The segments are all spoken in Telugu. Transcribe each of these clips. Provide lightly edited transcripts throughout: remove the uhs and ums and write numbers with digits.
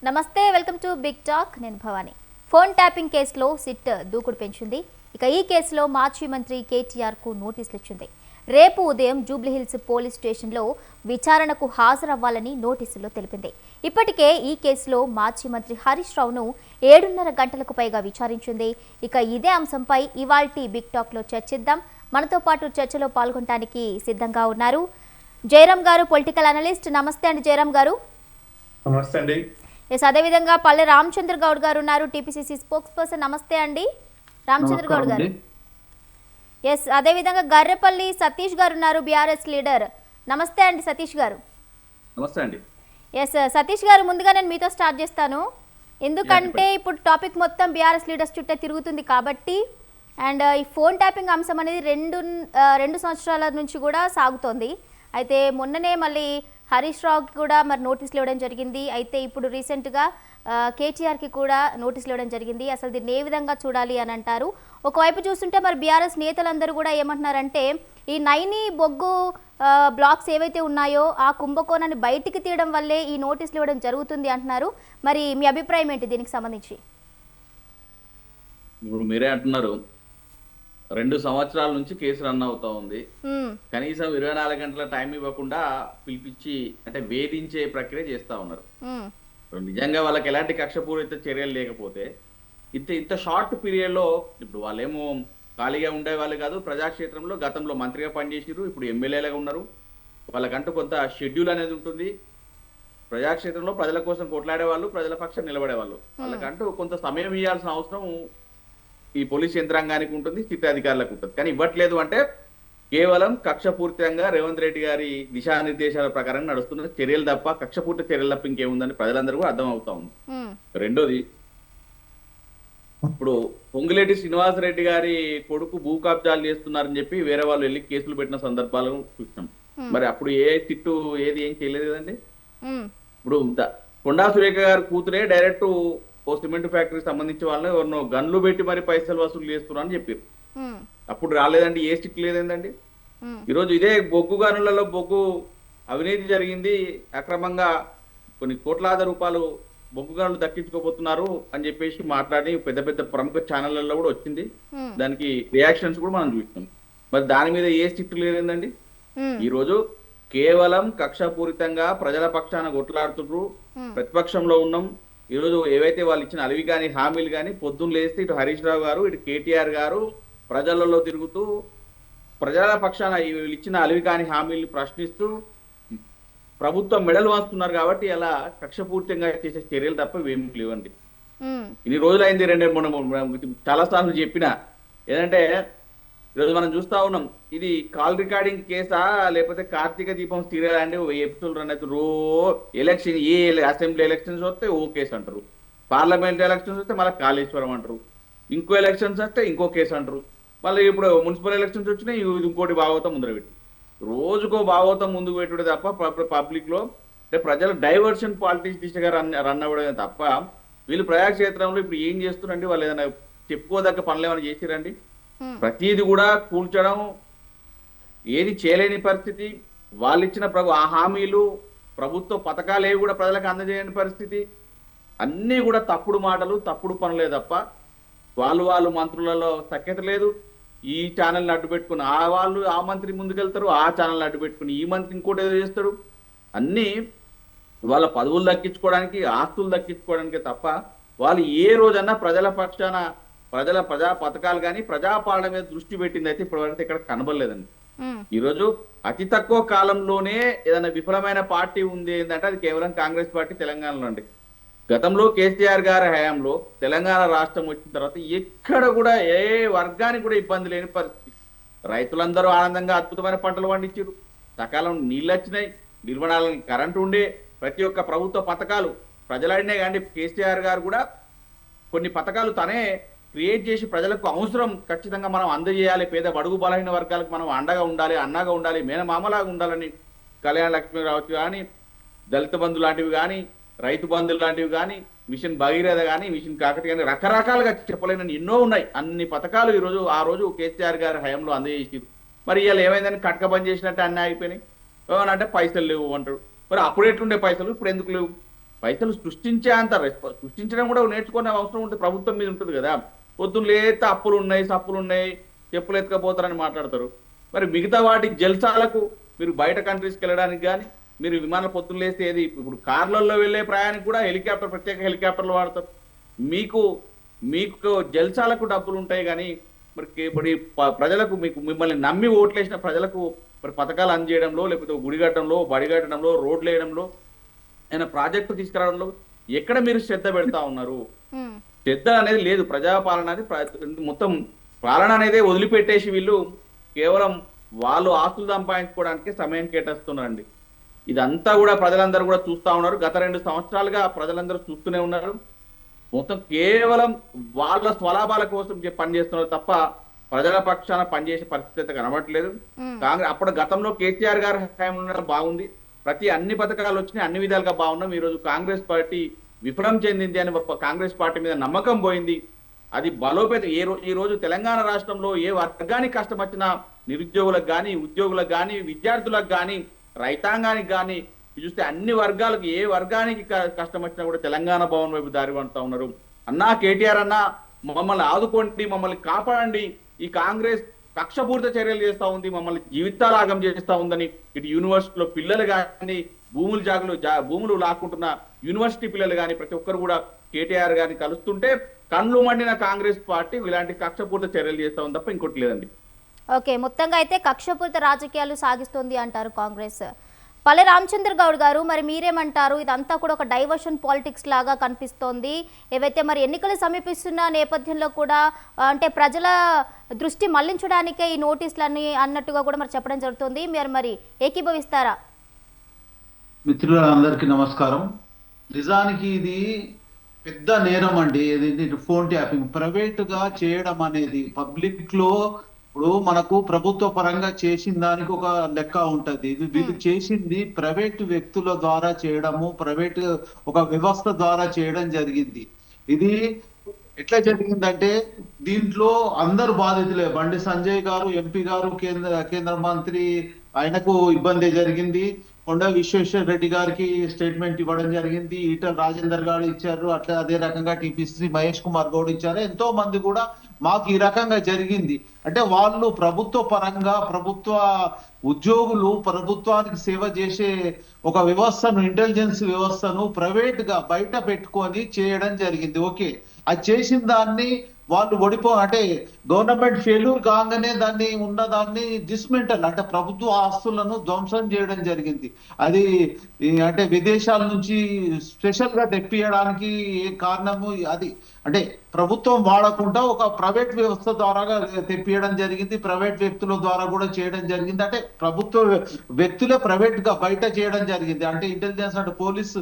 నమస్తే, వెల్కమ్ టు బిగ్ టాక్. నేను భవాని. ఫోన్ ట్యాపింగ్ కేసులో సిట్ దూకుడు పెంచింది. ఇక ఈ కేసులో మాజీ మంత్రి కేటీఆర్ కు నోటీసులు ఇచ్చింది. రేపు ఉదయం జూబ్లీహిల్స్ పోలీస్ స్టేషన్లో విచారణకు హాజరవ్వాలని నోటీసుల్లో తెలిపింది. ఇప్పటికే ఈ కేసులో మాజీ మంత్రి హరీష్ రావును 7:30 గంటలకు పైగా విచారించింది. ఇక ఇదే అంశంపై ఇవాల్టి బిగ్ టాక్ లో చర్చిద్దాం. మనతో పాటు చర్చలో పాల్గొనడానికి సిద్ధంగా ఉన్నారు జయరాం గారు, పొలిటికల్ అనలిస్ట్. నమస్తే అండి జయరాం గారు. నమస్తే అండి. ఎస్, అదేవిధంగా పల్లె రామచంద్ర గౌడ్ గారు ఉన్నారు, టీపీసీసీ స్పోక్స్ పర్సన్. నమస్తే అండి రామచంద్ర గౌడ్ గారు. ఎస్, అదేవిధంగా గర్రెపల్లి సతీష్ గారు ఉన్నారు, బీఆర్ఎస్ లీడర్. నమస్తే అండి సతీష్ గారు. నమస్తే అండి. ఎస్ సతీష్ గారు, ముందుగా నేను మీతో స్టార్ట్ చేస్తాను. ఎందుకంటే ఇప్పుడు టాపిక్ మొత్తం బీఆర్ఎస్ లీడర్స్ చుట్టే తిరుగుతుంది కాబట్టి. అండ్ ఈ ఫోన్ ట్యాపింగ్ అంశం అనేది రెండు సంవత్సరాల నుంచి కూడా సాగుతోంది. అయితే మొన్ననే మళ్ళీ హరీష్ రావుకి కూడా మరి నోటీసులు ఇవ్వడం జరిగింది. అయితే ఇప్పుడు రీసెంట్గా కేటీఆర్కి కూడా నోటీసులు ఇవ్వడం జరిగింది. అసలు దీన్ని ఏ విధంగా చూడాలి అని అంటారు. ఒకవైపు చూస్తుంటే మరి బీఆర్ఎస్ నేతలందరూ కూడా ఏమంటున్నారంటే ఈ నైని బొగ్గు బ్లాక్స్ ఏవైతే ఉన్నాయో ఆ కుంభకోణాన్ని బయటికి తీయడం వల్లే ఈ నోటీసులు ఇవ్వడం జరుగుతుంది అంటున్నారు. మరి మీ అభిప్రాయం ఏంటి దీనికి సంబంధించి? ఇప్పుడు మీరే అంటున్నారు 2 సంవత్సరాల నుంచి కేసు రన్ అవుతా ఉంది. కనీసం 24 గంటల టైం ఇవ్వకుండా పిలిపించి అంటే వేధించే ప్రక్రియ చేస్తా ఉన్నారు. నిజంగా వాళ్ళకి ఎలాంటి కక్షపూరిత చర్యలు లేకపోతే ఇంత షార్ట్ పీరియడ్ లో ఇప్పుడు వాళ్ళేమో ఖాళీగా ఉండే వాళ్ళు కాదు. ప్రజాక్షేత్రంలో గతంలో మంత్రిగా పనిచేసారు, ఇప్పుడు ఎమ్మెల్యేలుగా ఉన్నారు. వాళ్ళకంటూ కొంత షెడ్యూల్ అనేది ఉంటుంది. ప్రజాక్షేత్రంలో ప్రజల కోసం కొట్లాడే వాళ్ళు, ప్రజల పక్షం నిలబడే వాళ్ళు. వాళ్ళకంటూ కొంత సమయం ఇవ్వాల్సిన అవసరం ఈ పోలీస్ యంత్రాంగానికి ఉంటుంది, స్థితి అధికారులకు ఉంటుంది. కానీ ఇవ్వట్లేదు అంటే కేవలం కక్షపూర్తిగా రేవంత్ రెడ్డి గారి దిశానిర్దేశాల ప్రకారం నడుస్తున్న చర్యలు తప్ప కక్షపూర్తి చర్యలు తప్ప ఇంకేముందని ప్రజలందరూ కూడా అర్థం అవుతా ఉంది. రెండోది, ఇప్పుడు పొంగులేటి శ్రీనివాసరెడ్డి గారి కొడుకు భూ కబ్జాలు చేస్తున్నారని చెప్పి వేరే వాళ్ళు వెళ్ళి కేసులు పెట్టిన సందర్భాలను చూసినాం. మరి అప్పుడు ఏ తిట్టు ఏది ఏం చేయలేదు కదండి. ఇప్పుడు కొండా సురేఖ గారి కూతురే డైరెక్ట్ ఓ సిమెంట్ ఫ్యాక్టరీకి సంబంధించి వాళ్ళని ఎవరినో గన్లు పెట్టి మరి పైసలు వసూలు చేస్తున్నా అని చెప్పారు. అప్పుడు రాలేదండి, ఏ స్టిక్ లేదండి. ఈరోజు ఇదే బొగ్గు గనులలో బొగ్గు అవినీతి జరిగింది, అక్రమంగా కొన్ని కోట్లాది రూపాయలు బొగ్గు గనులు దక్కించుకోబోతున్నారు అని చెప్పేసి మాట్లాడి పెద్ద పెద్ద ప్రముఖ ఛానళ్లలో కూడా వచ్చింది. దానికి రియాక్షన్స్ కూడా మనం చూస్తాం. మరి దాని మీద ఏ స్టిక్ లేదండి. ఈరోజు కేవలం కక్షపూరితంగా ప్రజల పక్షాన కొట్లాడుతున్నారు. ప్రతిపక్షంలో ఉన్నాం. ఈరోజు ఏవైతే వాళ్ళు ఇచ్చిన అలివి కానీ హామీలు కానీ పొద్దున్న లేస్తే ఇటు హరీష్ రావు గారు, ఇటు కేటీఆర్ గారు ప్రజలలో తిరుగుతూ ప్రజల పక్షాన వీళ్ళు ఇచ్చిన అలివి కాని హామీలు ప్రశ్నిస్తూ ప్రభుత్వం మెడలు వంచుతున్నారు. కాబట్టి అలా కక్షపూర్తిగా చేసే చర్యలు తప్ప ఏమి లేవండి. ఇన్ని రోజులైంది, చాలా సార్లు చెప్పిన ఏదంటే ఈరోజు మనం చూస్తా ఉన్నాం, ఇది కాల్ రికార్డింగ్ కేసా లేకపోతే కార్తీక దీపం సీరియల్ అంటే ఎపిసోడ్ రన్ అయితే ఎలక్షన్ ఏ అసెంబ్లీ ఎలక్షన్స్ వస్తే ఓ కేసు అంటారు, పార్లమెంట్ ఎలక్షన్స్ వస్తే మళ్ళీ కాళేశ్వరం అంటారు, ఇంకో ఎలక్షన్స్ వస్తే ఇంకో కేసు అంటారు, మళ్ళీ ఇప్పుడు మున్సిపల్ ఎలక్షన్స్ వచ్చినాయి ఇంకోటి భాగవతం ముందర పెట్టి రోజుకో భాగవతం ముందుకు పెట్టుడే తప్ప పబ్లిక్ లో అంటే ప్రజలు డైవర్షన్ పాలిటిక్స్ దిశగా రన్ అవ్వడమే తప్ప వీళ్ళు ప్రజాక్షేత్రంలో ఇప్పుడు ఏం చేస్తున్నారండి? వాళ్ళు ఏదైనా చెప్పుకోదగ్గ పనులు ఏమైనా చేసిరండి? ప్రతిది కూడా కూల్చడం, ఏది చేయలేని పరిస్థితి. వాళ్ళు ఇచ్చిన ఆ హామీలు ప్రభుత్వ పథకాలు ఏవి కూడా ప్రజలకు అందజేయని పరిస్థితి. అన్నీ కూడా తప్పుడు మాటలు, తప్పుడు పనులే తప్ప వాళ్ళు మంత్రులలో సఖ్యత లేదు. ఈ ఛానల్ని అడ్డు పెట్టుకుని వాళ్ళు ఆ మంత్రి ముందుకెళ్తారు, ఆ ఛానల్ని అడ్డు పెట్టుకుని ఈ మంత్రి ఇంకోటి ఏదో చేస్తాడు. అన్నీ వాళ్ళ పదవులు దక్కించుకోవడానికి, ఆస్తులు దక్కించుకోవడానికే తప్ప వాళ్ళు ఏ రోజన్నా ప్రజల పక్షాన ప్రజా పథకాలు కానీ ప్రజాపాలన మీద దృష్టి పెట్టింది అయితే ఇప్పటివరకు ఇక్కడ కనబడలేదండి. ఈరోజు అతి తక్కువ కాలంలోనే ఏదైనా విఫలమైన పార్టీ ఉంది ఏంటంటే అది కేవలం కాంగ్రెస్ పార్టీ తెలంగాణలో అండి. గతంలో కేసీఆర్ గారి హయాంలో తెలంగాణ రాష్ట్రం వచ్చిన తర్వాత ఎక్కడ కూడా ఏ వర్గానికి కూడా ఇబ్బంది లేని పరిస్థితి. రైతులందరూ ఆనందంగా అద్భుతమైన పంటలు పండించారు, సకాలం నీళ్ళు వచ్చినాయి, నిర్వహణాలని కరెంటు ఉండే, ప్రతి ఒక్క ప్రభుత్వ పథకాలు ప్రజలడినే కానీ కేసీఆర్ గారు కూడా కొన్ని పథకాలు తనే క్రియేట్ చేసి ప్రజలకు అవసరం ఖచ్చితంగా మనం అందజేయాలి, పేద బడుగు బలహీన వర్గాలకు మనం అండగా ఉండాలి, అన్నగా ఉండాలి, మేనమామలాగా ఉండాలని కళ్యాణ లక్ష్మి రావచ్చు కానీ, దళిత బంధు లాంటివి కానీ, రైతు బంధులు లాంటివి కానీ, మిషన్ భగీరథ కానీ, మిషన్ కాకటి కానీ రకరకాలుగా చెప్పలేని ఎన్నో ఉన్నాయి. అన్ని పథకాలు ఈరోజు ఆ రోజు కేసీఆర్ గారి హయాంలో అందజేసి మరి ఇవాళ ఏమైందని కట్క బంద్ చేసినట్టు అన్నీ అయిపోయినాయి. అంటే పైసలు లేవు అంటారు. మరి అప్పుడు ఎట్లుండే పైసలు, ఇప్పుడు ఎందుకు లేవు? పైసలు సృష్టించే అంత సృష్టించడం కూడా నేర్చుకునే అవసరం ఉంటుంది, ప్రభుత్వం మీద ఉంటుంది కదా. పొద్దున్న లేతే అప్పులు ఉన్నాయి, సప్పులు ఉన్నాయి, చెప్పులు ఎత్తుకపోతారని మాట్లాడతారు. మరి మిగతా వాటి జల్సాలకు మీరు బయట కంట్రీస్కి వెళ్ళడానికి కానీ, మీరు విమానాల పొద్దున్న లేస్తే ఏది ఇప్పుడు కార్లలో వెళ్ళే ప్రయాణికి కూడా హెలికాప్టర్, ప్రత్యేక హెలికాప్టర్లు వాడతారు. మీకు మీకు జల్సాలకు డబ్బులు ఉంటాయి కానీ మరి ప్రజలకు మిమ్మల్ని నమ్మి ఓట్లేసిన ప్రజలకు మరి పథకాలు అందజేయడంలో, లేకపోతే గుడి కట్టడంలో, బడి కట్టడంలో, రోడ్లు వేయడంలో, ఏమైనా ప్రాజెక్టు తీసుకురావడంలో ఎక్కడ మీరు శ్రద్ధ పెడతా ఉన్నారు? శ్రద్ధ అనేది లేదు. ప్రజాపాలన అనేది మొత్తం పాలన అనేది వదిలిపెట్టేసి వీళ్ళు కేవలం వాళ్ళు ఆస్తులు సంపాదించుకోవడానికి సమయం కేటాయిస్తున్నారండి. ఇదంతా కూడా ప్రజలందరూ కూడా చూస్తా ఉన్నారు. గత 2 సంవత్సరాలుగా ప్రజలందరూ చూస్తూనే ఉన్నారు. మొత్తం కేవలం వాళ్ళ స్వలాభాల కోసం పనిచేస్తున్నారు తప్ప ప్రజల పక్షాన పనిచేసే పరిస్థితి అయితే కనబడట్లేదు. కాంగ్రెస్ అప్పుడు గతంలో కేసీఆర్ గారు హయాంలో బాగుంది, అన్ని పథకాలు వచ్చినాయి, అన్ని విధాలుగా బాగున్నాం. ఈరోజు కాంగ్రెస్ పార్టీ విఫలం చెందింది అని కాంగ్రెస్ పార్టీ మీద నమ్మకం పోయింది. అది బలోపేత ఈ రోజు తెలంగాణ రాష్ట్రంలో ఏ వర్గానికి కష్టం వచ్చినా, నిరుద్యోగులకు కానీ, ఉద్యోగులకు కానీ, విద్యార్థులకు కానీ, రైతాంగానికి కానీ చూస్తే అన్ని వర్గాలకు ఏ వర్గానికి కష్టం వచ్చినా కూడా తెలంగాణ భవన్ వైపు దారి పడుతూ ఉన్నారు. అన్నా కేటీఆర్ అన్నా మమ్మల్ని ఆదుకోండి, మమ్మల్ని కాపాడండి, ఈ కాంగ్రెస్ కక్షపూరిత చర్యలు చేస్తూ ఉంది, మమ్మల్ని జీవితాలాగం చేస్తూ ఉందని ఇటు యూనివర్సిటీలో పిల్లలు కానీ, భూములు లాక్కుంటున్న యూనివర్సిటీ పిల్లలు కానీ ప్రతి ఒక్కరు కూడా కేటీఆర్ గారిని కలుస్తుంటే కళ్ళు మండిన కాంగ్రెస్ పార్టీ ఇలాంటి కక్షపూరిత చర్యలు చేస్తా ఉంది తప్ప ఇంకోటి లేదండి. ఓకే, మొత్తంగా అయితే కక్షపూరిత రాజకీయాలు సాగిస్తుంది అంటారు కాంగ్రెస్. పల్లె రామచంద్ర గౌడ్ గారు, మరి మీరేమంటారు? ఇదంతా కూడా ఒక డైవర్షన్ పాలిటిక్స్ లాగా కనిపిస్తోంది. ఏవైతే మరి ఎన్నికలు సమీపిస్తున్న నేపథ్యంలో కూడా అంటే ప్రజల దృష్టి మళ్లించడానికే ఈ నోటీసులన్నీ అన్నట్టుగా కూడా మరి చెప్పడం జరుగుతుంది. మీరు మరి ఏకీభవిస్తారా? మిత్రులందరికీ నమస్కారం. నిజానికి ఇది పెద్ద నేరం అండి. ఫోన్ ట్యాపింగ్ ప్రైవేట్ గా చేయడం అనేది పబ్లిక్ లో ఇప్పుడు మనకు ప్రభుత్వ పరంగా చేసిన దానికి ఒక లెక్క ఉంటది. ఇది వీళ్ళు చేసింది ప్రైవేట్ వ్యక్తుల ద్వారా చేయడము, ప్రైవేట్ ఒక వ్యవస్థ ద్వారా చేయడం జరిగింది. ఇది ఎట్లా జరిగిందంటే దీంట్లో అందరు బాధితులే. బండి సంజయ్ గారు ఎంపీ గారు, కేంద్ర మంత్రి, ఆయనకు ఇబ్బంది జరిగింది. కొండ విశ్వేశ్వర రెడ్డి గారికి స్టేట్మెంట్ ఇవ్వడం జరిగింది. ఈటల రాజేందర్ గారు ఇచ్చారు. అట్లా అదే రకంగా టీపీసీ మహేష్ కుమార్ గౌడ్ ఇచ్చారు. ఎంతో మంది కూడా మాకు ఈ రకంగా జరిగింది అంటే వాళ్ళు ప్రభుత్వ పరంగా, ప్రభుత్వ ఉద్యోగులు ప్రభుత్వానికి సేవ చేసే ఒక వ్యవస్థను, ఇంటెలిజెన్స్ వ్యవస్థను ప్రైవేట్ గా బయట పెట్టుకొని చేయడం జరిగింది. ఓకే, అది చేసిన దాన్ని వాళ్ళు అంటే గవర్నమెంట్ ఫెయిల్యూర్ కాగానే దాన్ని డిస్మెంటల్ అంటే ప్రభుత్వ ఆస్తులను ధ్వంసం చేయడం జరిగింది. అది అంటే విదేశాల నుంచి స్పెషల్ గా తెప్పియడానికి ఏ కారణము అది అంటే ప్రభుత్వం వాడకుండా ఒక ప్రైవేట్ వ్యవస్థ ద్వారా తెప్పియడం జరిగింది. ప్రైవేట్ వ్యక్తుల ద్వారా కూడా చేయడం జరిగింది. అంటే ప్రభుత్వ వ్యక్తులే ప్రైవేట్ గా బయట చేయడం జరిగింది. అంటే ఇంటెలిజెన్స్ అంటే పోలీస్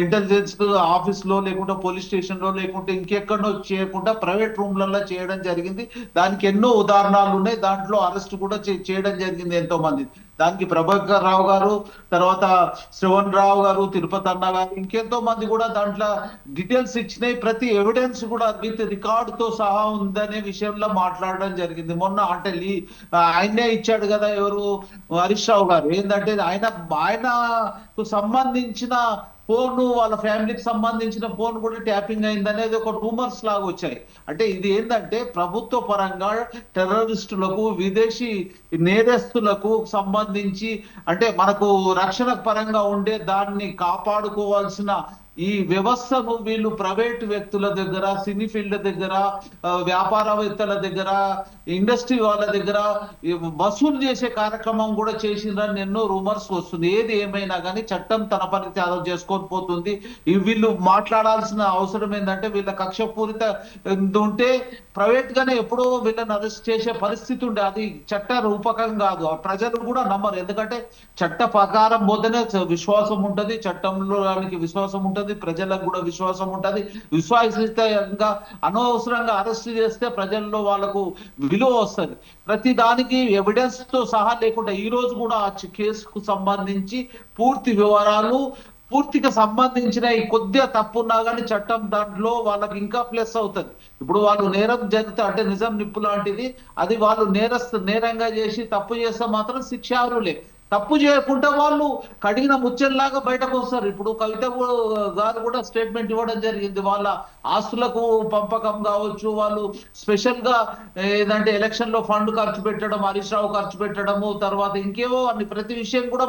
ఇంటెలిజెన్స్ ఆఫీస్ లో లేకుంటే పోలీస్ స్టేషన్ లో లేకుంటే ఇంకెక్కడో చేయకుండా ప్రైవేట్ రూమ్లలో చేయడం జరిగింది. దానికి ఎన్నో ఉదాహరణలు ఉన్నాయి. దాంట్లో అరెస్ట్ కూడా చేయడం జరిగింది ఎంతో మంది. దానికి ప్రభాకర్ రావు గారు, తర్వాత శ్రవణ్ రావు గారు, తిరుపతి అన్న గారు, ఇంకెంతో మంది కూడా దాంట్లో డీటెయిల్స్ ఇచ్చినాయి. ప్రతి ఎవిడెన్స్ కూడా విత్ రికార్డుతో సహా ఉందనే విషయంలో మాట్లాడడం జరిగింది. మొన్న అంటే ఆయనే ఇచ్చాడు కదా, ఎవరు హరీష్ రావు గారు, ఏంటంటే ఆయనకు సంబంధించిన ఫోన్, వాళ్ళ ఫ్యామిలీకి సంబంధించిన ఫోన్ కూడా ట్యాపింగ్ అయింది అనేది ఒక రూమర్స్ లాగా వచ్చాయి. అంటే ఇది ఏంటంటే ప్రభుత్వ పరంగా టెర్రరిస్టులకు, విదేశీ నేరస్తులకు సంబంధించి అంటే మనకు రక్షణ పరంగా ఉండే దాన్ని కాపాడుకోవాల్సిన ఈ వ్యవస్థను వీళ్ళు ప్రైవేట్ వ్యక్తుల దగ్గర, సినీ ఫీల్డ్ దగ్గర, వ్యాపారవేత్తల దగ్గర, ఇండస్ట్రీ వాళ్ళ దగ్గర వసూలు చేసే కార్యక్రమం కూడా చేసిందని ఎన్నో రూమర్స్ వస్తుంది. ఏది ఏమైనా కానీ చట్టం తన పని త్యాగం చేసుకొని పోతుంది. వీళ్ళు మాట్లాడాల్సిన అవసరం ఏంటంటే వీళ్ళ కక్షపూరిత ఉంటే ప్రైవేట్ గానే ఎప్పుడో వీళ్ళని అరెస్ట్ చేసే పరిస్థితి ఉండే. అది చట్ట రూపకం కాదు. ప్రజలు కూడా నమ్మరు. ఎందుకంటే చట్ట ప్రకారం పోతేనే విశ్వాసం ఉంటది, చట్టంలో విశ్వాసం ఉంటది, ప్రజలకు కూడా విశ్వాసం ఉంటది. విశ్వాసంగా అనవసరంగా అరెస్ట్ చేస్తే ప్రజల్లో వాళ్ళకు విలువ వస్తుంది. ప్రతి దానికి ఎవిడెన్స్ తో సహా లేకుండా ఈ రోజు కూడా ఆ కేసుకు సంబంధించి పూర్తి వివరాలు, పూర్తిగా సంబంధించిన ఈ కొద్దిగా తప్పున్నా కానీ చట్టం దాంట్లో వాళ్ళకి ఇంకా ప్లస్ అవుతుంది. ఇప్పుడు వాళ్ళు నేరం జరిగితే అంటే నిజం నిప్పు లాంటిది, అది వాళ్ళు నేరంగా చేసి తప్పు చేస్తే మాత్రం శిక్షార్హులే. తప్పు చేయకుండా వాళ్ళు కడిగిన ముచ్చల్లాగా బయటకు వస్తారు. ఇప్పుడు కవిత గారు కూడా స్టేట్మెంట్ ఇవ్వడం జరిగింది. వాళ్ళ ఆస్తులకు పంపకం కావచ్చు, వాళ్ళు స్పెషల్ గా ఏదంటే ఎలక్షన్ లో ఫండ్ ఖర్చు పెట్టడం, హరీష్ రావు ఖర్చు పెట్టడము, తర్వాత ఇంకేవో అన్ని ప్రతి విషయం కూడా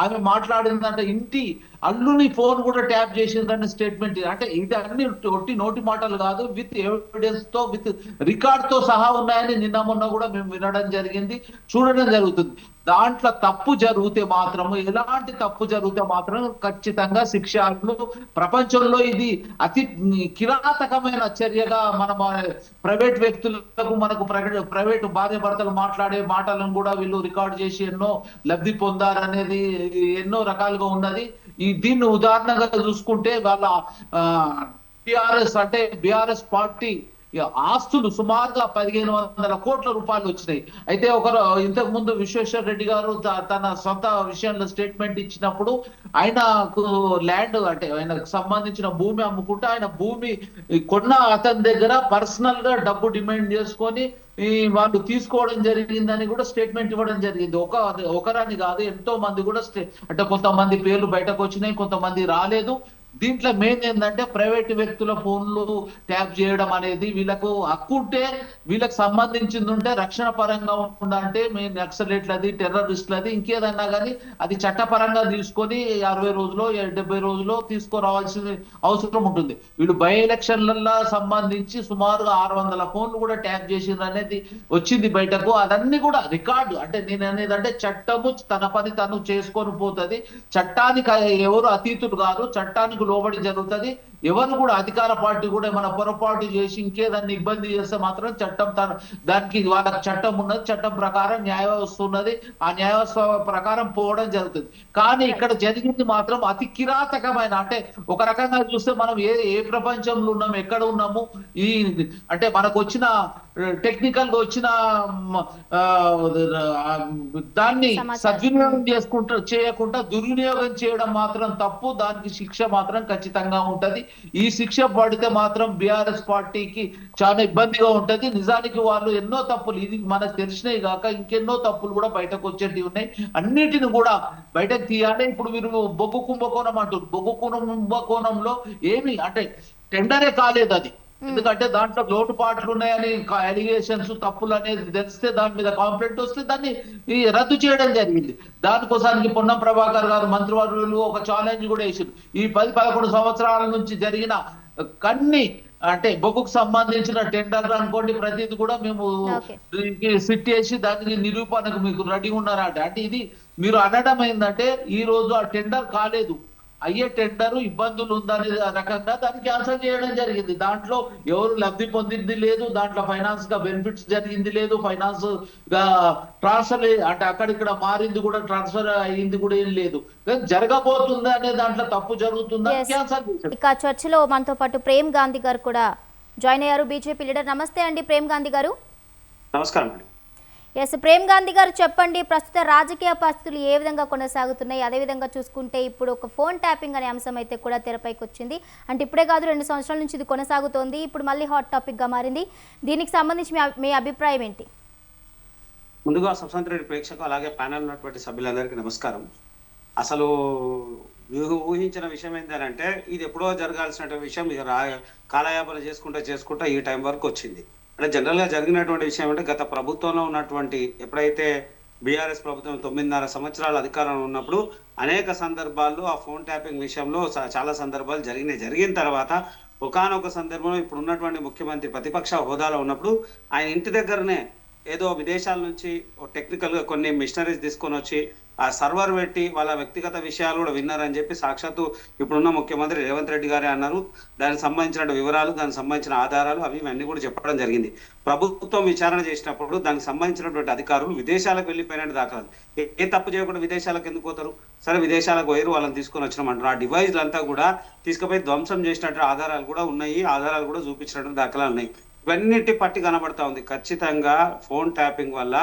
ఆమె మాట్లాడిందంటే ఇంటి అల్లుని ఫోన్ కూడా ట్యాప్ చేసిందని స్టేట్మెంట్. అంటే ఇది అన్ని ఒట్టి నోటి మాటలు కాదు, విత్ ఎవిడెన్స్ తో విత్ రికార్డ్ తో సహా ఉన్నాయని నిన్న మొన్న కూడా మేము వినడం జరిగింది, చూడడం జరుగుతుంది. దాంట్లో తప్పు జరిగితే మాత్రము, ఎలాంటి తప్పు జరిగితే మాత్రం ఖచ్చితంగా శిక్షలు. ప్రపంచంలో ఇది అతి కిరాతకమైన చర్యగా మనం ప్రైవేట్ వ్యక్తులకు మనకు ప్రైవేట్ భార్య భర్తలు మాట్లాడే మాటలను కూడా వీళ్ళు రికార్డ్ చేసి ఎన్నో లబ్ధి పొందారనేది ఎన్నో రకాలుగా ఉన్నది. దీన్ని ఉదాహరణగా చూసుకుంటే వాళ్ళ టిఆర్ఎస్ అంటే బిఆర్ఎస్ పార్టీ ఆస్తులు సుమారుగా 1500 కోట్ల రూపాయలు వచ్చినాయి. అయితే ఇంతకు ముందు విశ్వేశ్వర రెడ్డి గారు తన సొంత విషయంలో స్టేట్మెంట్ ఇచ్చినప్పుడు ఆయనకు ల్యాండ్ అంటే ఆయనకు సంబంధించిన భూమి అమ్ముకుంటే ఆయన భూమి కొన్న అతని దగ్గర పర్సనల్ గా డబ్బు డిమాండ్ చేసుకొని వాళ్ళు తీసుకోవడం జరిగిందని కూడా స్టేట్మెంట్ ఇవ్వడం జరిగింది. ఒకరని కాదు, ఎంతో మంది కూడా అంటే కొంతమంది పేర్లు బయటకు వచ్చినాయి, కొంతమంది రాలేదు. దీంట్లో మెయిన్ ఏంటంటే ప్రైవేట్ వ్యక్తుల ఫోన్లు ట్యాప్ చేయడం అనేది వీళ్ళకు హక్కు ఉంటే, వీళ్ళకి సంబంధించింది ఉంటే రక్షణ పరంగా ఉండాలంటే మెయిన్ నక్సలైట్లది, టెర్రరిస్టులది, ఇంకేదన్నా కానీ అది చట్టపరంగా తీసుకొని 60 రోజులో 70 రోజులో తీసుకురావాల్సిన అవసరం ఉంటుంది. వీళ్ళు బై ఎలక్షన్లలో సంబంధించి సుమారుగా 600 ఫోన్లు కూడా ట్యాప్ చేసిండ్రు అనేది వచ్చింది బయటకు. అదన్నీ కూడా రికార్డు. అంటే నేను అనేది అంటే చట్టము తన పని తను చేసుకొని పోతుంది. చట్టానికి ఎవరు అతీతులు కాదు, చట్టానికి లోబడి జరుగుతుంది. ఎవరు కూడా అధికార పార్టీ కూడా మన పొరపాటు చేసి ఇంకేదాన్ని ఇబ్బంది చేస్తే మాత్రం చట్టం దానికి వాళ్ళకి చట్టం ఉన్నది, చట్టం ప్రకారం న్యాయ వ్యవస్థ ఉన్నది, ఆ న్యాయ వ్యవస్థ ప్రకారం పోవడం జరుగుతుంది. కానీ ఇక్కడ జరిగింది మాత్రం అతి కిరాతకమైన, అంటే ఒక రకంగా చూస్తే మనం ఏ ప్రపంచంలో ఉన్నాము, ఎక్కడ ఉన్నాము, అంటే మనకు వచ్చిన టెక్నికల్ గా వచ్చిన దాన్ని సద్వినియోగం చేయకుండా దుర్వినియోగం చేయడం మాత్రం తప్పు. దానికి శిక్ష మాత్రం ఖచ్చితంగా ఉంటది. ఈ శిక్ష పడితే మాత్రం బిఆర్ఎస్ పార్టీకి చాలా ఇబ్బందిగా ఉంటది. నిజానికి వాళ్ళు ఎన్నో తప్పులు, ఇది మనకు తెలిసినవి కాక ఇంకెన్నో తప్పులు కూడా బయటకు వచ్చేటివి ఉన్నాయి. అన్నిటిని కూడా బయటకు తీయాలి. ఇప్పుడు మీరు బొగ్గు కుంభకోణం అంటారు. బొగ్గు కుంభకోణంలో ఏమి అంటే టెండరే కాలేదు అది. ఎందుకంటే దాంట్లో లోటుపాట్లు ఉన్నాయని అలిగేషన్స్, తప్పులు అనేది తెలిస్తే దాని మీద కాంప్లైంట్ వస్తే దాన్ని రద్దు చేయడం జరిగింది. దానికోసానికి పొన్నం ప్రభాకర్ గారు మంత్రివర్యులు ఒక ఛాలెంజ్ కూడా వేసారు. ఈ 10-11 సంవత్సరాల నుంచి జరిగిన కన్ని అంటే బొగ్గుకు సంబంధించిన టెండర్లు అనుకోండి, ప్రతిది కూడా మేము సిట్ చేసి దానికి నిరూపణకు మీకు రెడీ ఉన్నారట. అంటే ఇది మీరు అనడం ఏంటంటే ఈ రోజు ఆ టెండర్ కాలేదు, అయ్యే టెండర్ ఇబ్బందులు ఉందనే రకంగా దాన్ని క్యాన్సల్ చేయడం జరిగింది. దాంట్లో ఎవరు లబ్ధి పొందింది లేదు, దాంట్లో ఫైనాన్స్ గా బెనిఫిట్స్ జరిగింది లేదు, ఫైనాన్స్ గా ట్రాన్స్ఫర్ అంటే అక్కడిక్కడ మారింది కూడా, ట్రాన్స్ఫర్ అయ్యింది కూడా ఏం లేదు. జరగబోతుందా అనే దాంట్లో తప్పు జరుగుతుందా క్యాన్సల్ చేశారు. ఇక చర్చలో మనతో పాటు ప్రేమ్ గాంధీ గారు కూడా జాయిన్ అయ్యారు, బీజేపీ లీడర్. నమస్తే అండి ప్రేమ్ గాంధీ గారు. నమస్కారం అండి. ఎస్ ప్రేమ్ గాంధీ గారు, చెప్పండి ప్రస్తుత రాజకీయ పరిస్థితులు ఏ విధంగా కొనసాగుతున్నాయి? అదేవిధంగా చూసుకుంటే ఇప్పుడు ఒక ఫోన్ ట్యాపింగ్ అనే అంశం అయితే కూడా తెరపైకి వచ్చింది. అంటే ఇప్పుడే కాదు, 2 సంవత్సరాల నుంచి ఇది కొనసాగుతోంది. ఇప్పుడు మళ్ళీ హాట్ టాపిక్గా మారింది. దీనికి సంబంధించి మీ అభిప్రాయం ఏంటి? ముందుగా సబ్సంత్ రెడ్డి ప్రేక్షకు అలాగే ప్యానల్ ఉన్నటువంటి సభ్యులందరికీ నమస్కారం. అసలు ఊహించిన విషయం ఏంటంటే ఇది ఎప్పుడో జరగాల్సిన విషయం ఇక కాలయాపన చేసుకుంటా ఈ టైం వరకు వచ్చింది. అంటే జనరల్ గా జరిగినటువంటి విషయం అంటే గత ప్రభుత్వంలో ఉన్నటువంటి ఎప్పుడైతే బీఆర్ఎస్ ప్రభుత్వం 9.5 సంవత్సరాల అధికారంలో ఉన్నప్పుడు అనేక సందర్భాల్లో ఆ ఫోన్ ట్యాపింగ్ విషయంలో చాలా సందర్భాలు జరిగిన తర్వాత ఒకానొక సందర్భంలో ఇప్పుడు ఉన్నటువంటి ముఖ్యమంత్రి ప్రతిపక్ష హోదాలో ఉన్నప్పుడు ఆయన ఇంటి దగ్గరనే ఏదో విదేశాల నుంచి టెక్నికల్ గా కొన్ని మిషనరీస్ తీసుకొని వచ్చి ఆ సర్వర్ పెట్టి వాళ్ళ వ్యక్తిగత విషయాలు కూడా విన్నారని చెప్పి సాక్షాత్తు ఇప్పుడున్న ముఖ్యమంత్రి రేవంత్ రెడ్డి గారే అన్నారు. దానికి సంబంధించిన వివరాలు, దానికి సంబంధించిన ఆధారాలు అన్నీ కూడా చెప్పడం జరిగింది. ప్రభుత్వం విచారణ చేసినప్పుడు దానికి సంబంధించినటువంటి అధికారులు విదేశాలకు వెళ్ళిపోయినట్టు దాఖలాలు. ఏ తప్పు చేయకుండా విదేశాలకు ఎందుకు పోతారు? సరే విదేశాలకు పోయారు, వాళ్ళని తీసుకొని వచ్చినామంటారు. ఆ డివైజ్లు అంతా కూడా తీసుకుపోయి ధ్వంసం చేసినట్టు ఆధారాలు కూడా ఉన్నాయి, ఆధారాలు కూడా చూపించినట్టు దాఖలాలు ఉన్నాయి. ఇవన్నిటి పట్టి కనబడతా ఉంది. ఖచ్చితంగా ఫోన్ ట్యాపింగ్ వల్ల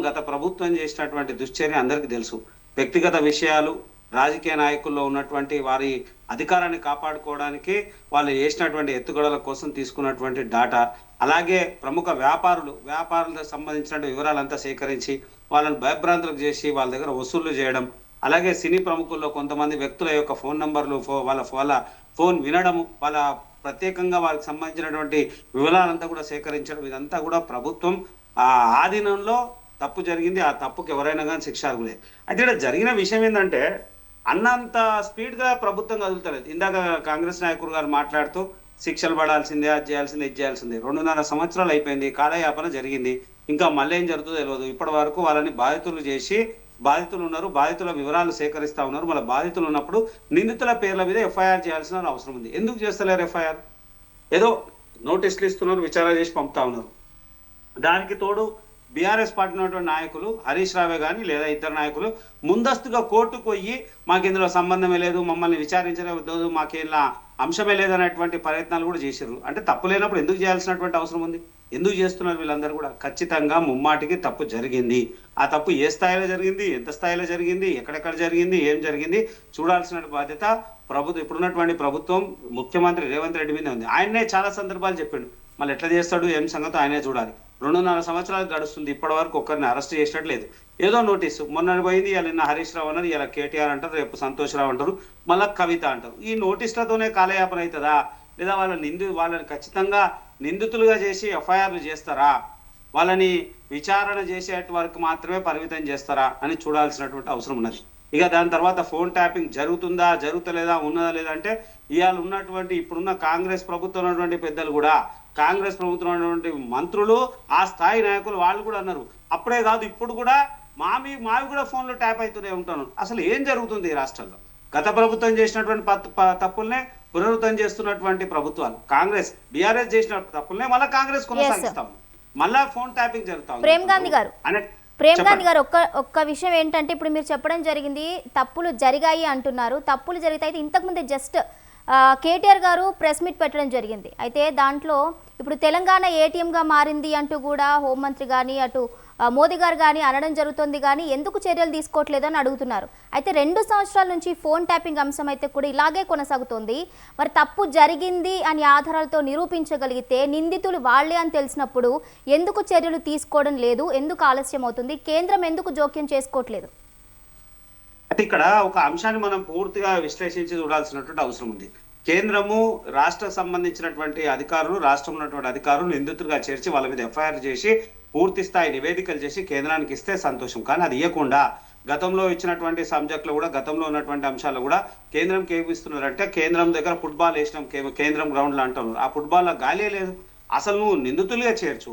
గత ప్రభుత్వం చేసినటువంటి దుశ్చర్య అందరికీ తెలుసు. వ్యక్తిగత విషయాలు, రాజకీయ నాయకుల్లో ఉన్నటువంటి వారి అధికారాన్ని కాపాడుకోవడానికి వాళ్ళు చేసినటువంటి ఎత్తుగడల కోసం తీసుకున్నటువంటి డాటా, అలాగే ప్రముఖ వ్యాపారులకు సంబంధించిన వివరాలంతా సేకరించి వాళ్ళని భయభ్రాంతులకు చేసి వాళ్ళ దగ్గర వసూళ్లు చేయడం, అలాగే సినీ ప్రముఖుల్లో కొంతమంది వ్యక్తుల యొక్క ఫోన్ నంబర్లు, వాళ్ళ ఫోన్ వినడము, వాళ్ళ ప్రత్యేకంగా వాళ్ళకి సంబంధించినటువంటి వివరాలంతా కూడా సేకరించడం, ఇదంతా కూడా ప్రభుత్వం ఆధీనంలో తప్పు జరిగింది. ఆ తప్పుకి ఎవరైనా కానీ శిక్ష అర్హులే. అయితే ఇక్కడ జరిగిన విషయం ఏంటంటే అన్నంత స్పీడ్ గా ప్రభుత్వం కదులుతలేదు. ఇందాక కాంగ్రెస్ నాయకుడు గారు మాట్లాడుతూ శిక్షలు పడాల్సిందే, అది చేయాల్సిందే, ఇది చేయాల్సిందే. 2.5 సంవత్సరాలు అయిపోయింది, కాలయాపన జరిగింది, ఇంకా మళ్ళీ ఏం జరుగుతుందో తెలియదు. ఇప్పటి వరకు వాళ్ళని బాధితులు చేసి, బాధితులు ఉన్నారు, బాధితుల వివరాలు సేకరిస్తా ఉన్నారు. మళ్ళీ బాధితులు ఉన్నప్పుడు నిందితుల పేర్ల మీద ఎఫ్ఐఆర్ చేయాల్సిన అవసరం ఉంది. ఎందుకు చేస్తలేరు ఎఫ్ఐఆర్? ఏదో నోటీసులు ఇస్తున్నారు, విచారణ చేసి పంపుతా ఉన్నారు. దానికి తోడు బీఆర్ఎస్ పార్టీ ఉన్నటువంటి నాయకులు హరీష్ రావే కానీ లేదా ఇతర నాయకులు ముందస్తుగా కోర్టుకు పోయి మాకు ఇందులో సంబంధమే లేదు, మమ్మల్ని విచారించలేదు, మాకు ఇలా అంశమే లేదనేటువంటి ప్రయత్నాలు కూడా చేశారు. అంటే తప్పు లేనప్పుడు ఎందుకు చేయాల్సినటువంటి అవసరం ఉంది? ఎందుకు చేస్తున్నారు వీళ్ళందరూ కూడా? ఖచ్చితంగా ముమ్మాటికి తప్పు జరిగింది. ఆ తప్పు ఏ స్థాయిలో జరిగింది, ఎంత స్థాయిలో జరిగింది, ఎక్కడెక్కడ జరిగింది, ఏం జరిగింది చూడాల్సిన బాధ్యత ఇప్పుడున్నటువంటి ప్రభుత్వం ముఖ్యమంత్రి రేవంత్ రెడ్డి మీద ఉంది. ఆయనే చాలా సందర్భాలు చెప్పిండు, మళ్ళీ ఎట్లా చేస్తాడు ఏం సంగతో ఆయనే చూడాలి. 2.5 సంవత్సరాలు గడుస్తుంది, ఇప్పటి వరకు ఒక్కరిని అరెస్ట్ చేసినట్లేదు. ఏదో నోటీసు మొన్న పోయింది, ఇలా నిన్న హరీష్ రావు అన్నారు, ఇలా కేటీఆర్ అంటారు, రేపు సంతోష్ రావు అంటారు, మళ్ళా కవిత అంటారు. ఈ నోటీసులతోనే కాలయాపన అవుతుందా? లేదా వాళ్ళని ఖచ్చితంగా నిందితులుగా చేసి ఎఫ్ఐఆర్లు చేస్తారా? వాళ్ళని విచారణ చేసేట వరకు మాత్రమే పరిమితం చేస్తారా అని చూడాల్సినటువంటి అవసరం ఉన్నది. ఇక దాని తర్వాత ఫోన్ ట్యాపింగ్ జరుగుతుందా, జరుగుతలేదా, ఉన్నదా లేదా అంటే ఇవాళ ఉన్నటువంటి ఇప్పుడున్న కాంగ్రెస్ ప్రభుత్వం ఉన్నటువంటి పెద్దలు కూడా, కాంగ్రెస్ ప్రభుత్వం ఉన్నటువంటి మంత్రులు, ఆ స్థాయి నాయకులు వాళ్ళు కూడా అన్నారు, అప్పుడే కాదు ఇప్పుడు కూడా మావి కూడా ఫోన్లో ట్యాప్ అవుతూనే ఉంటాను. అసలు ఏం జరుగుతుంది ఈ రాష్ట్రంలో? గత ప్రభుత్వం చేసినటువంటి తప్పుల్నే పునరుద్ధరణ చేస్తున్నటువంటి ప్రభుత్వాలు, కాంగ్రెస్ బీఆర్ఎస్ చేసిన తప్పుల్నే మళ్ళీ కాంగ్రెస్ కొనసాగిస్తాం, మళ్ళా ఫోన్ ట్యాపింగ్ జరుగుతాం. ప్రేమ్ గాంధీ గారు ఒక్క విషయం ఏంటంటే, ఇప్పుడు మీరు చెప్పడం జరిగింది తప్పులు జరిగాయి అంటున్నారు. తప్పులు జరిగితే అయితే ఇంతకుముందే జస్ట్ కేటీఆర్ గారు ప్రెస్ మీట్ పెట్టడం జరిగింది. అయితే దాంట్లో ఇప్పుడు తెలంగాణ ఏటీఎంగా మారింది అంటూ కూడా హోంమంత్రి కానీ అటు మోదీ గారు కానీ అనడం జరుగుతుంది, కానీ ఎందుకు చర్యలు తీసుకోవట్లేదు అని అడుగుతున్నారు. అయితే 2 సంవత్సరాల నుంచి ఫోన్ ట్యాపింగ్ అంశం అయితే కూడా ఇలాగే కొనసాగుతోంది. మరి తప్పు జరిగింది అని ఆధారాలతో నిరూపించగలిగితే నిందితులు వాళ్లే అని తెలిసినప్పుడు ఎందుకు చర్యలు తీసుకోవడం లేదు? ఎందుకు ఆలస్యం అవుతుంది? కేంద్రం ఎందుకు జోక్యం చేసుకోవట్లేదు? అయితే ఇక్కడ ఒక అంశాన్ని మనం పూర్తిగా విశ్లేషించి చూడాల్సినటువంటి అవసరం ఉంది. కేంద్రము రాష్ట్రకు సంబంధించినటువంటి అధికారులు, రాష్ట్రంలో ఉన్నటువంటి అధికారులు నిందితులుగా చేర్చి వాళ్ళ మీద ఎఫ్ఐఆర్ చేసి పూర్తి స్థాయి నివేదికలు చేసి కేంద్రానికి ఇస్తే సంతోషం. కానీ అది ఇవ్వకుండా గతంలో ఇచ్చినటువంటి సబ్జెక్టులు కూడా, గతంలో ఉన్నటువంటి అంశాలు కూడా కేంద్రంకి ఏమి ఇస్తున్నారంటే, కేంద్రం దగ్గర ఫుట్బాల్ వేసినాం, కేంద్రం గ్రౌండ్లో అంటారు, ఆ ఫుట్బాల్లో గాలే లేదు. అసలు నువ్వు నిందితులుగా చేర్చు,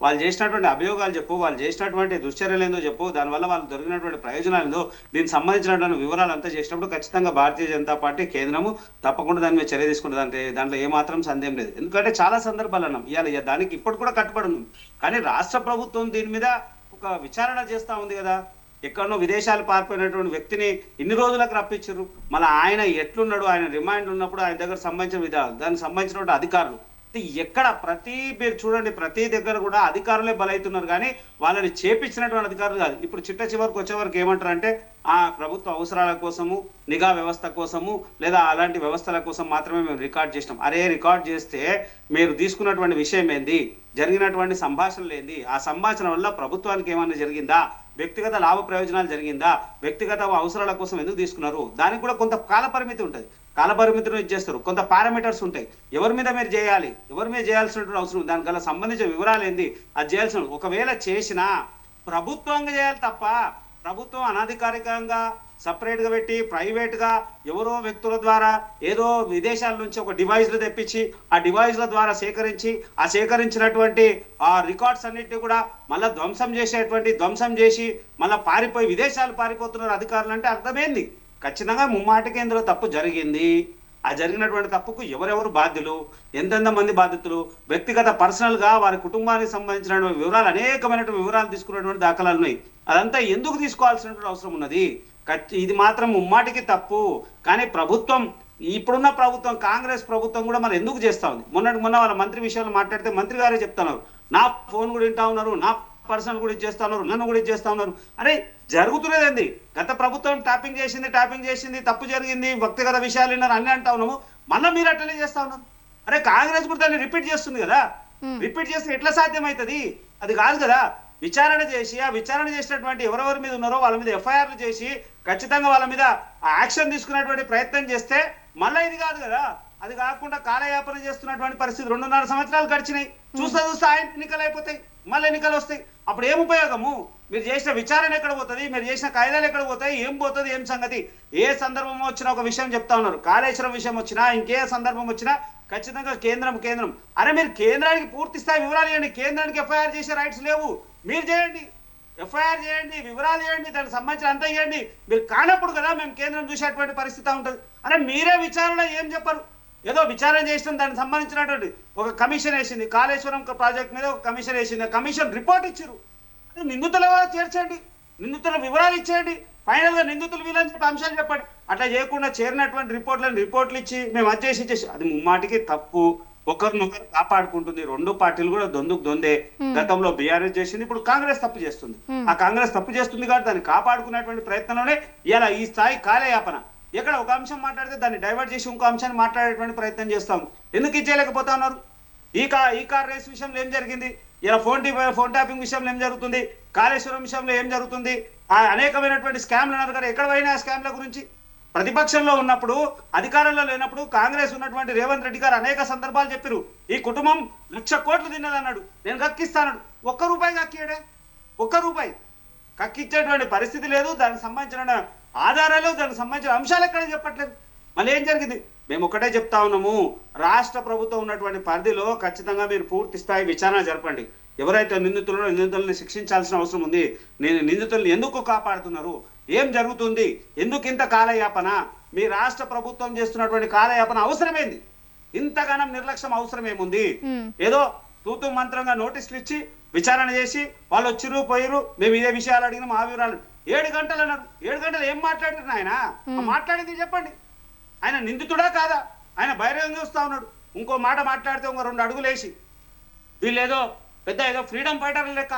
వాళ్ళు చేసినటువంటి అభియోగాలు చెప్పు, వాళ్ళు చేసినటువంటి దుశ్చర్యలు ఏందో చెప్పు, దానివల్ల వాళ్ళు దొరికినటువంటి ప్రయోజనాలు ఏందో, దీనికి సంబంధించినటువంటి వివరాలు అంతా చేసినప్పుడు ఖచ్చితంగా భారతీయ జనతా పార్టీ కేంద్రము తప్పకుండా దాని మీద చర్య తీసుకుంటుంది. దాంట్లో ఏమాత్రం సందేహం లేదు. ఎందుకంటే చాలా సందర్భాలు అన్నాం, ఇవాళ దానికి ఇప్పుడు కూడా కట్టుబడి ఉన్నాం. కానీ రాష్ట్ర ప్రభుత్వం దీని మీద ఒక విచారణ చేస్తా ఉంది కదా. ఎక్కడనో విదేశాలు పారిపోయినటువంటి వ్యక్తిని ఇన్ని రోజులకు రప్పించారు, మళ్ళీ ఆయన ఎట్లున్నాడు, ఆయన రిమాండ్ ఉన్నప్పుడు ఆయన దగ్గర సంబంధించిన విధాలు, దానికి సంబంధించినటువంటి అధికారులు ఎక్కడ మీరు చూడండి, ప్రతి దగ్గర కూడా అధికారులే బలవుతున్నారు, కానీ వాళ్ళని చేపించినటువంటి అధికారులు కాదు. ఇప్పుడు చివరికి వచ్చే వరకు ఏమంటారంటే ఆ ప్రభుత్వ అవసరాల కోసము, నిఘా వ్యవస్థ కోసము, లేదా అలాంటి వ్యవస్థల కోసం మాత్రమే మేము రికార్డ్ చేసినాం. అరే రికార్డ్ చేస్తే మీరు తీసుకున్నటువంటి విషయం ఏంది, జరిగినటువంటి సంభాషణలు ఏంది, ఆ సంభాషణ వల్ల ప్రభుత్వానికి ఏమైనా జరిగిందా, వ్యక్తిగత లాభ ప్రయోజనాలు జరిగిందా, వ్యక్తిగత అవసరాల కోసం ఎందుకు తీసుకున్నారు, దానికి కూడా కొంత కాల పరిమితి ఉంటుంది. కాల పరిమితిని ఇచ్చేస్తారు, కొంత పారామీటర్స్ ఉంటాయి, ఎవరి మీద మీరు చేయాలి, ఎవరి మీద చేయాల్సినటువంటి అవసరం, దానికల్లా సంబంధించిన వివరాలు ఏంది, అది చేయాల్సిన. ఒకవేళ చేసినా ప్రభుత్వంగా చేయాలి తప్ప, ప్రభుత్వం అనధికారికంగా సపరేట్ గా పెట్టి ప్రైవేట్ గా ఎవరో వ్యక్తుల ద్వారా ఏదో విదేశాల నుంచి ఒక డివైజ్లు తెప్పించి ఆ డివైజ్ల ద్వారా సేకరించి ఆ సేకరించినటువంటి ఆ రికార్డ్స్ అన్నిటిని కూడా మళ్ళీ ధ్వంసం చేసి మళ్ళీ పారిపోయి విదేశాలు పారిపోతున్నారు అధికారులు అంటే అర్థమైంది. ఖచ్చితంగా ముమ్మాటికి ఇందులో తప్పు జరిగింది. ఆ జరిగినటువంటి తప్పుకు ఎవరెవరు బాధ్యులు, ఎంతెంత మంది బాధితులు, వ్యక్తిగత పర్సనల్ గా వారి కుటుంబానికి సంబంధించిన వివరాలు, అనేకమైనటువంటి వివరాలు తీసుకున్నటువంటి దాఖలాలు ఉన్నాయి. అదంతా ఎందుకు తీసుకోవాల్సినటువంటి అవసరం ఉన్నది? ఇది మాత్రం ముమ్మాటికి తప్పు. కానీ ప్రభుత్వం, ఇప్పుడున్న ప్రభుత్వం, కాంగ్రెస్ ప్రభుత్వం కూడా మరి ఎందుకు చేస్తా ఉంది? మొన్న వాళ్ళ మంత్రి విషయంలో మాట్లాడితే మంత్రి గారే చెప్తున్నారు, నా ఫోన్ కూడా వింటా ఉన్నారు, నా పర్సన్ కూడా ఇచ్చేస్తా ఉన్నారు, నన్ను కూడా ఇచ్చేస్తా ఉన్నారు. అరే జరుగుతున్నదండి. గత ప్రభుత్వం ట్యాపింగ్ చేసింది, తప్పు జరిగింది, వ్యక్తిగత విషయాలు విన్నారు అన్ని అంటా ఉన్నాము. మళ్ళీ మీరు అట్లనే చేస్తా ఉన్నారు. అరే కాంగ్రెస్ కూడా దాన్ని రిపీట్ చేస్తుంది కదా. రిపీట్ చేస్తే ఎట్లా సాధ్యమవుతుంది? అది కాదు కదా. విచారణ చేసి ఆ విచారణ చేసినటువంటి ఎవరెవరి మీద ఉన్నారో వాళ్ళ మీద ఎఫ్ఐఆర్లు చేసి ఖచ్చితంగా వాళ్ళ మీద యాక్షన్ తీసుకునేటువంటి ప్రయత్నం చేస్తే మళ్ళీ ఇది కాదు కదా. అది కాకుండా కాలయాపన చేస్తున్నటువంటి పరిస్థితి 2.5 సంవత్సరాలు గడిచినాయి. చూస్తే ఆయన ఎన్నికలు అయిపోతాయి, మళ్ళీ ఎన్నికలు వస్తాయి. అప్పుడు ఏం ఉపయోగము? మీరు చేసిన విచారణ ఎక్కడ పోతుంది? మీరు చేసిన కాయిదాలు ఎక్కడ పోతాయి? ఏం పోతుంది? ఏం సంగతి? ఏ సందర్భం వచ్చినా ఒక విషయం చెప్తా ఉన్నారు. కాళేశ్వరం విషయం వచ్చినా, ఇంకే సందర్భం వచ్చినా ఖచ్చితంగా కేంద్రం. అరే మీరు కేంద్రానికి పూర్తి స్థాయి వివరాలు ఇవ్వండి. కేంద్రానికి ఎఫ్ఐఆర్ చేసే రైట్స్ లేవు. మీరు చేయండి, ఎఫ్ఐఆర్ చేయండి, వివరాలు ఇవ్వండి, దానికి సంబంధించిన అంతా ఇవ్వండి. మీరు కానప్పుడు కదా మేము కేంద్రం చూసేటువంటి పరిస్థితి ఉంటుంది. అరే మీరే విచారణ ఏం చెప్పరు? ఏదో విచారణ చేసిన దానికి సంబంధించినటువంటి ఒక కమిషన్ వేసింది, కాళేశ్వరం ప్రాజెక్ట్ మీద ఒక కమిషన్ వేసింది. కమిషన్ రిపోర్ట్ ఇచ్చారు. నిందితుల చేర్చండి, నిందితుల వివరాలు ఇచ్చేయండి, ఫైనల్ గా నిందితులు వీళ్ళని చెప్పి అంశాలు చెప్పండి. అట్లా చేయకుండా చేరినటువంటి రిపోర్ట్లు ఇచ్చి మేము ఇచ్చేసి అది ముమ్మాటికి తప్పు. ఒకరినొకరు కాపాడుకుంటుంది. 2 పార్టీలు కూడా దొందే. గతంలో బీఆర్ఎస్ చేసింది, ఇప్పుడు కాంగ్రెస్ తప్పు చేస్తుంది. ఆ కాంగ్రెస్ తప్పు చేస్తుంది కాబట్టి దాన్ని కాపాడుకునేటువంటి ప్రయత్నంలోనే ఇలా ఈ స్థాయి కాలయాపన. ఎక్కడ ఒక అంశం మాట్లాడితే దాన్ని డైవర్ట్ చేసి ఇంకో అంశాన్ని మాట్లాడేటువంటి ప్రయత్నం చేస్తాం. ఎందుకు ఇచ్చేయలేకపోతా ఉన్నారు? ఈ కార్ రేస్ విషయంలో ఏం జరిగింది? ఇలా ఫోన్ ట్యాపింగ్ విషయంలో ఏం జరుగుతుంది? కాళేశ్వరం విషయంలో ఏం జరుగుతుంది? ఆ అనేకమైనటువంటి స్కామ్లు అన్నారు కదా. ఎక్కడ పోయినా స్కామ్ల గురించి ప్రతిపక్షంలో ఉన్నప్పుడు, అధికారంలో లేనప్పుడు కాంగ్రెస్ ఉన్నటువంటి రేవంత్ రెడ్డి గారు అనేక సందర్భాలు చెప్పారు. ఈ కుటుంబం 1,00,000 కోట్లు తిన్నదన్నాడు, నేను కక్కిస్తాను. ₹1 కక్కియడే, ₹1 కక్కిచ్చేటువంటి పరిస్థితి లేదు. దానికి సంబంధించిన ఆధారాలు, దానికి సంబంధించిన అంశాలు ఎక్కడ చెప్పట్లేదు. మళ్ళీ ఏం జరిగింది? మేము ఒకటే చెప్తా ఉన్నాము, రాష్ట్ర ప్రభుత్వం ఉన్నటువంటి పరిధిలో ఖచ్చితంగా మీరు పూర్తి స్థాయి విచారణ జరపండి. ఎవరైతే నిందితులను శిక్షించాల్సిన అవసరం ఉంది. నేను నిందితులను ఎందుకు కాపాడుతున్నారు? ఏం జరుగుతుంది? ఎందుకు ఇంత కాలయాపన? మీ రాష్ట్ర ప్రభుత్వం చేస్తున్నటువంటి కాలయాపన అవసరమేంది? ఇంతగానం నిర్లక్ష్యం అవసరం ఏముంది? ఏదో తూతు మంత్రంగా నోటీసులు ఇచ్చి విచారణ చేసి వాళ్ళు వచ్చిర్రు పోయిరు, మేము ఇదే విషయాలు అడిగినాం, ఆ వివరాలు 7 గంటలు అన్నారు. 7 గంటలు ఏం మాట్లాడుతున్నారు ఆయన? మాట్లాడింది చెప్పండి. ఆయన నిందితుడా కాదా? ఆయన బహిరంగంగా చూస్తా ఉన్నాడు. ఇంకో మాట మాట్లాడితే ఇంకో 2 అడుగులు వేసి వీళ్ళు ఏదో ఫ్రీడమ్ ఫైటర్ లెక్క.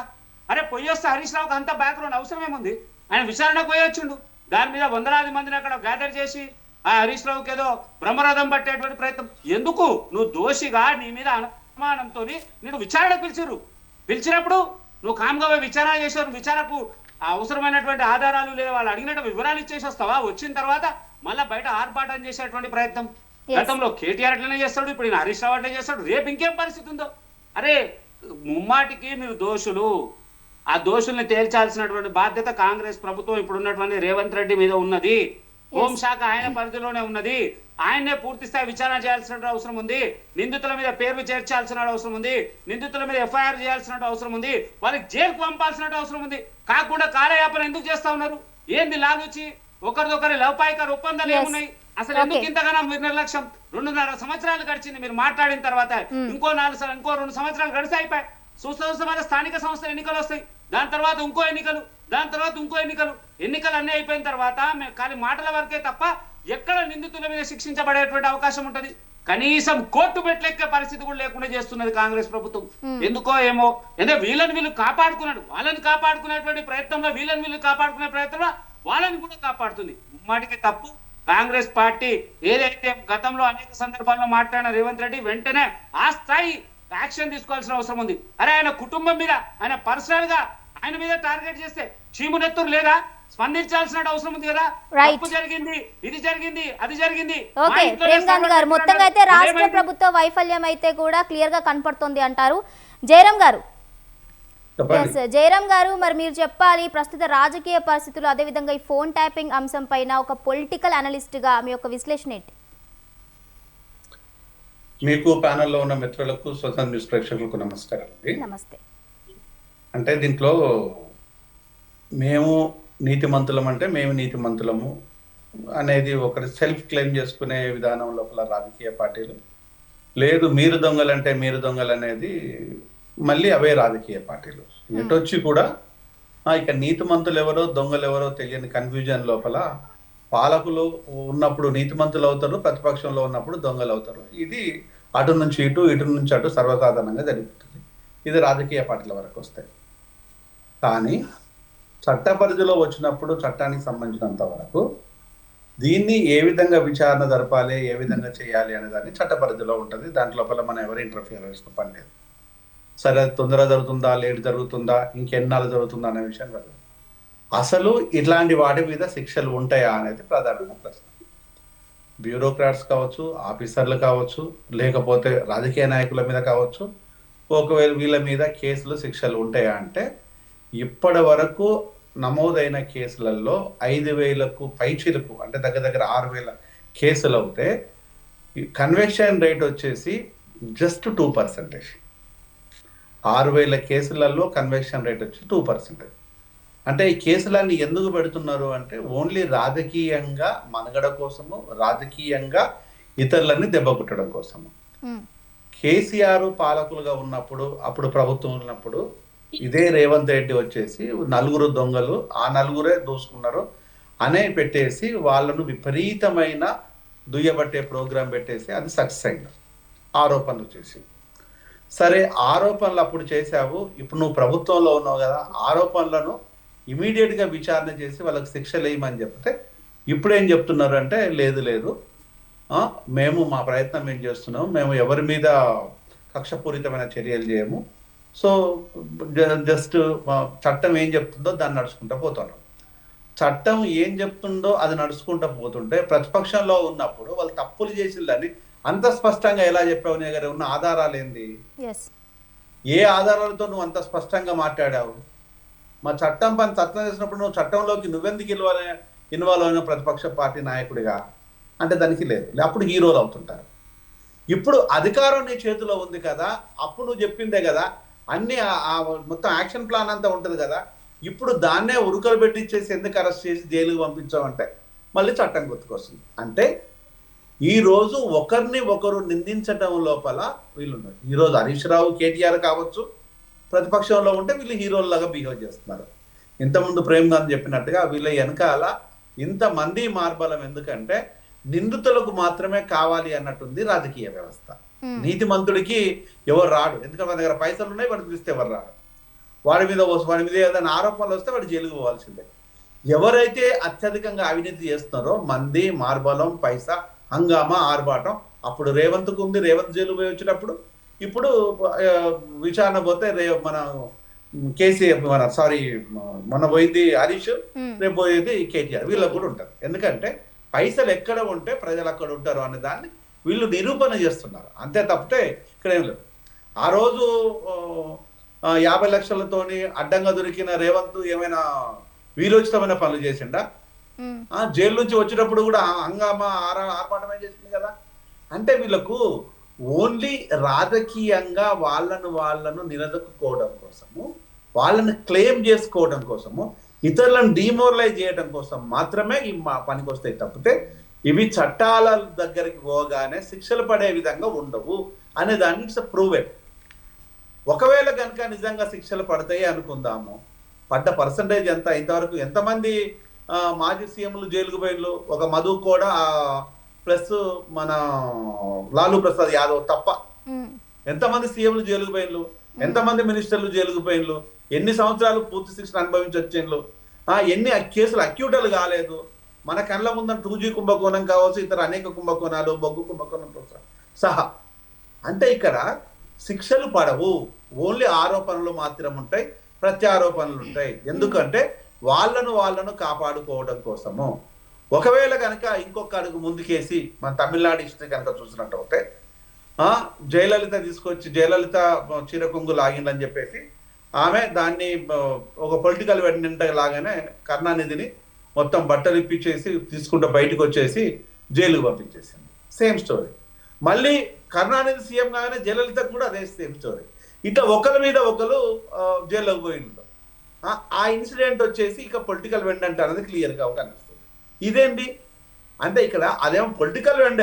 అరే పొయ్యొస్తే హరీష్ రావుకి అంత బ్యాక్గ్రౌండ్ అవసరం ఏముంది? ఆయన విచారణకు పోయొచ్చుండు. దాని మీద 100,000 మందిని అక్కడ గ్యాదర్ చేసి ఆ హరీష్ రావుకి ఏదో బ్రహ్మరథం పట్టేటువంటి ప్రయత్నం ఎందుకు? నువ్వు దోషిగా నీ మీద అనుమానంతో నేను విచారణ పిలిచినప్పుడు నువ్వు కామ్గా విచారణ చేసావు. విచారణకు అవసరమైనటువంటి ఆధారాలు లేదా వాళ్ళు అడిగినట్టు వివరాలు ఇచ్చేసి వస్తావా? వచ్చిన తర్వాత మళ్ళీ బయట ఆర్భాటం చేసేటువంటి ప్రయత్నం. గతంలో కేటీఆర్ అట్లనే చేస్తాడు, ఇప్పుడు ఈయన హరీష్ రావు అట్లనే చేస్తాడు. రేపు ఇంకేం పరిస్థితి ఉందో? అరే ముమ్మాటికి మీరు దోషులు. ఆ దోషుల్ని తేల్చాల్సినటువంటి బాధ్యత కాంగ్రెస్ ప్రభుత్వం ఇప్పుడు ఉన్నటువంటి రేవంత్ రెడ్డి మీద ఉన్నది. హోంశాఖ ఆయన పరిధిలోనే ఉన్నది. ఆయన్నే పూర్తి స్థాయి విచారణ చేయాల్సిన అవసరం ఉంది. నిందితుల మీద పేర్లు చేర్చాల్సిన అవసరం ఉంది. నిందితుల మీద ఎఫ్ఐఆర్ చేయాల్సిన అవసరం ఉంది. వాళ్ళకి జైలుకు పంపాల్సిన అవసరం ఉంది. కాకుండా కాలయాపన ఎందుకు చేస్తా ఉన్నారు? ఏంది లాగొచ్చి ఒకరిదొకరి లౌపాయిక ఒప్పందాలు ఏమున్నాయి? అసలు ఎందుకు ఇంతగానో మీరు నిర్లక్ష్యం? 2.5 సంవత్సరాలు గడిచింది మీరు మాట్లాడిన తర్వాత. ఇంకో 2 సంవత్సరాలు గడిచి అయిపోయాయి. చూస్తే స్థానిక సంస్థల ఎన్నికలు వస్తాయి, దాని తర్వాత ఇంకో ఎన్నికలు, దాని తర్వాత ఇంకో ఎన్నికలు అన్నీ అయిపోయిన తర్వాత ఖాళీ మాటల వరకే తప్ప ఎక్కడ నిందితుల మీద శిక్షించబడేటువంటి అవకాశం ఉంటది? కనీసం కోర్టు పెట్టలెక్కే పరిస్థితి కూడా లేకుండా చేస్తున్నది కాంగ్రెస్ ప్రభుత్వం. ఎందుకో ఏమో. ఎందుకంటే వీళ్ళని కాపాడుకున్నాడు. వాళ్ళని కాపాడుకునేటువంటి ప్రయత్నంలో వీళ్ళని కాపాడుకునే ప్రయత్నంలో వాళ్ళని కూడా కాపాడుతుంది. ముమ్మాటికి తప్పు. కాంగ్రెస్ పార్టీ ఏదైతే గతంలో అనేక సందర్భాల్లో మాట్లాడిన రేవంత్ రెడ్డి వెంటనే ఆ స్థాయి యాక్షన్ తీసుకోవాల్సిన అవసరం ఉంది. అరే ఆయన కుటుంబం మీద, ఆయన పర్సనల్ గా ఆయన మీద టార్గెట్ చేస్తే చీమునెత్తురు లేదా? స్పందించాల్సిన అవసరం ఉంది కదా. తప్పు జరిగింది, ఇది జరిగింది, అది జరిగింది. ఓకే ప్రేమ్ గాంధీ గారు, మొత్తంగా అయితే రాష్ట్ర ప్రభుత్వ వైఫల్యం అయితే కూడా క్లియర్ గా కనపడుతుంది అంటారు. జయరాం గారు, జయరాం గారు, మరి మీరు చెప్పాలి ప్రస్తుత రాజకీయ పరిస్థితులు, అదేవిధంగా ఈ ఫోన్ ట్యాపింగ్ అంశం పైన ఒక పొలిటికల్ అనలిస్ట్ గా మీ యొక్క విశ్లేషణ ఏంటి? మీకు ప్యానెల్లో ఉన్న మిత్రులకు, స్వతంత్ర న్యూస్ ప్రేక్షకులకు నమస్కారం అండి. నమస్తే. అంటే దీంట్లో మేము నీతిమంతులం అంటే మేము నీతిమంతులము అనేది ఒకటి సెల్ఫ్ క్లెయిమ్ చేసుకునే విధానం లోపల రాజకీయ పార్టీలు లేదు. మీరు దొంగలంటే మీరు దొంగలు అనేది మళ్ళీ అవే రాజకీయ పార్టీలు. ఎటొచ్చి కూడా ఇక నీతిమంతులు ఎవరో దొంగలు ఎవరో తెలియని కన్ఫ్యూజన్ లోపల పాలకులు ఉన్నప్పుడు నీతిమంతులు అవుతారు, ప్రతిపక్షంలో ఉన్నప్పుడు దొంగలు అవుతారు. ఇది అటు నుంచి ఇటు, ఇటు నుంచి అటు సర్వసాధారణంగా జరుగుతుంది. ఇది రాజకీయ పార్టీల వరకు వస్తాయి. కానీ చట్ట పరిధిలో వచ్చినప్పుడు చట్టానికి సంబంధించినంత వరకు దీన్ని ఏ విధంగా విచారణ జరపాలి, ఏ విధంగా చేయాలి అనే దాన్ని చట్ట పరిధిలో ఉంటుంది. దాంట్లో మనం ఎవరు ఇంటర్ఫియరెన్స్ పని లేదు. సరే అది తొందరగా జరుగుతుందా, లేట్ జరుగుతుందా, ఇంకెన్నాళ్ళు జరుగుతుందా అనే విషయం కాదు. అసలు ఇట్లాంటి వాటి మీద శిక్షలు ఉంటాయా అనేది ప్రధానమైన ప్రశ్న. బ్యూరోక్రాట్స్ కావచ్చు, ఆఫీసర్లు కావచ్చు, లేకపోతే రాజకీయ నాయకుల మీద కావచ్చు, ఒకవేళ వీళ్ళ మీద కేసులు శిక్షలు ఉంటాయా అంటే ఇప్పటి వరకు నమోదైన కేసులలో 5,000కు పైచిలకు అంటే దగ్గర 6,000 కేసులు అవుతే కన్విక్షన్ రేట్ వచ్చేసి జస్ట్ 2%. 6,000 కేసులలో కన్విక్షన్ రేట్ వచ్చి 2%. అంటే ఈ కేసులన్నీ ఎందుకు పెడుతున్నారు అంటే ఓన్లీ రాజకీయంగా మనుగడ కోసము, రాజకీయంగా ఇతరులని దెబ్బకొట్టడం కోసము. కేసీఆర్ పాలకులుగా ఉన్నప్పుడు, అప్పుడు ప్రభుత్వం ఉన్నప్పుడు ఇదే రేవంత్ రెడ్డి వచ్చేసి 4 దొంగలు, ఆ 4 దోసుకున్నారు అనే పెట్టేసి వాళ్ళను విపరీతమైన దుయ్యబట్టే ప్రోగ్రాం పెట్టేసి అది సక్సెస్ అయింది ఆరోపణలు చేసి. సరే ఆరోపణలు అప్పుడు చేశావు, ఇప్పుడు నువ్వు ప్రభుత్వంలో ఉన్నావు కదా, ఆరోపణలను ఇమీడియట్గా విచారణ చేసి వాళ్ళకి శిక్షలు వేయమని చెప్తే ఇప్పుడు ఏం చెప్తున్నారు అంటే లేదు మేము మా ప్రయత్నం ఏం చేస్తున్నాం, మేము ఎవరి మీద కక్షపూరితమైన చర్యలు చేయము, సో జస్ట్ చట్టం ఏం చెప్తుందో దాన్ని నడుచుకుంటూ పోతున్నాం. చట్టం ఏం చెప్తుందో అది నడుచుకుంటూ పోతుంటే ప్రతిపక్షంలో ఉన్నప్పుడు వాళ్ళు తప్పులు చేసిందని అంత స్పష్టంగా ఎలా చెప్పావు? నీ దగ్గర ఉన్న ఆధారాలు ఏంది? ఏ ఆధారాలతో నువ్వు అంత స్పష్టంగా మాట్లాడావు? మా చట్టం చేసినప్పుడు నువ్వు చట్టంలోకి నువ్వెందుకు ఇన్వాల్వ్ అయిన ప్రతిపక్ష పార్టీ నాయకుడిగా అంటే దానికి లేదు. అప్పుడు హీరోలు అవుతుంటారు. ఇప్పుడు అధికారం నీ చేతిలో ఉంది కదా, అప్పుడు నువ్వు చెప్పిందే కదా, అన్ని మొత్తం యాక్షన్ ప్లాన్ అంతా ఉంటుంది కదా, ఇప్పుడు దాన్నే ఉరుకలు పెట్టించేసి ఎందుకు అరెస్ట్ చేసి జైలుకి పంపించామంటే మళ్ళీ చట్టం గుర్తుకొస్తుంది. అంటే ఈరోజు ఒకరిని ఒకరు నిందించడం లోపల వీళ్ళున్నారు. ఈరోజు హరీష్ రావు, కేటీఆర్ కావచ్చు ప్రతిపక్షంలో ఉంటే వీళ్ళు హీరోల్లాగా బిహేవ్ చేస్తున్నారు. ఇంతకుముందు ప్రేమ్ గాంధీ చెప్పినట్టుగా వీళ్ళ వెనకాల ఇంతమంది మార్బలం ఎందుకంటే నిందితులకు మాత్రమే కావాలి అన్నట్టుంది రాజకీయ వ్యవస్థ. నీతిమంతుడికి ఎవరు రాడు, ఎందుకంటే మన దగ్గర పైసలు ఉన్నాయి, వాడిని పిలిస్తే ఎవరు రాడు. వాడి మీద ఏదైనా ఆరోపణలు వస్తే వాడు జైలుకు పోవాల్సిందే. ఎవరైతే అత్యధికంగా అవినీతి చేస్తున్నారో మంది, మార్బలం, పైసా, హంగామా, ఆర్భాటం, అప్పుడు రేవంత్కు ఉంది, రేవంత్ జైలు పోయి వచ్చినప్పుడు, ఇప్పుడు విచారణ పోతే మన కేసీఆర్ మొన్న పోయింది హరీష్, రేపు పోయేది కేటీఆర్, వీళ్ళకు కూడా ఉంటారు. ఎందుకంటే పైసలు ఎక్కడ ఉంటే ప్రజలు అక్కడ ఉంటారు అనే దాన్ని వీళ్ళు నిరూపణ చేస్తున్నారు. అంతే తప్పితే ఇక్కడ ఏం లేదు. ఆ రోజు 50 లక్షలతోని అడ్డంగా దొరికిన రేవంత్ ఏమైనా వీరోచితమైన పనులు చేసిండా? జైలు నుంచి వచ్చేటప్పుడు కూడా హంగామా ఆర్పాటమే చేసింది కదా. అంటే వీళ్ళకు ఓన్లీ రాజకీయంగా వాళ్ళను నిలదొక్కుకోవడం కోసము, వాళ్ళని క్లెయిమ్ చేసుకోవడం కోసము, ఇతరులను డిమోరలైజ్ చేయడం కోసం మాత్రమే ఈ పనికి వస్తాయి తప్పితే ఇవి చట్టాల దగ్గరికి పోగానే శిక్షలు పడే విధంగా ఉండవు అనే దాన్ని ఇట్స్ ప్రూవెడ్. ఒకవేళ కనుక నిజంగా శిక్షలు పడతాయి అనుకుందాము, పడ్డ పర్సంటేజ్ ఎంత? ఇంతవరకు ఎంతమంది మాజీ సీఎంలు జైలుకు పోయిన్లు? ఒక మధు కూడా ప్లస్ మన లాలూ ప్రసాద్ యాదవ్ తప్ప ఎంతమంది సీఎంలు జైలుకు పోయిన్లు? ఎంతమంది మినిస్టర్లు జైలుకు పోయిన్లు? ఎన్ని సంవత్సరాలు పూర్తి శిక్షణ అనుభవించి వచ్చిండ్లు? ఎన్ని కేసులు అక్యూటలు కాలేదు? మన కళ్ళ ముందర 2G కుంభకోణం కావచ్చు, ఇతర అనేక కుంభకోణాలు, బొగ్గు కుంభకోణంతో సహా. అంటే ఇక్కడ శిక్షలు పడవు, ఓన్లీ ఆరోపణలు మాత్రం ఉంటాయి, ప్రత్యారోపణలు ఉంటాయి. ఎందుకంటే వాళ్ళను కాపాడుకోవడం కోసము. ఒకవేళ కనుక ఇంకొక అడుగు ముందుకేసి మన తమిళనాడు హిస్టరీ కనుక చూసినట్టు అయితే జయలలిత తీసుకొచ్చి, జయలలిత చీర కొంగు లాగిందని చెప్పేసి ఆమె దాన్ని ఒక పొలిటికల్ వెంట లాగానే కరుణానిధిని మొత్తం బట్టలు ఇప్పించేసి తీసుకుంటూ బయటకు వచ్చేసి జైలుకు పంపించేసింది. Same story. మళ్ళీ కరుణానిధి సీఎం కాగానే జయలలితకు కూడా అదే సేమ్ స్టోరీ. ఇట్లా ఒకరి మీద ఒకరు జైల్లోకి పోయిండు. ఆ ఇన్సిడెంట్ వచ్చేసి ఇక పొలిటికల్ వెండ్ అంటే అనేది క్లియర్గా కనిపిస్తుంది. ఇదేంటి అంటే ఇక్కడ అదేమో పొలిటికల్ వెండ్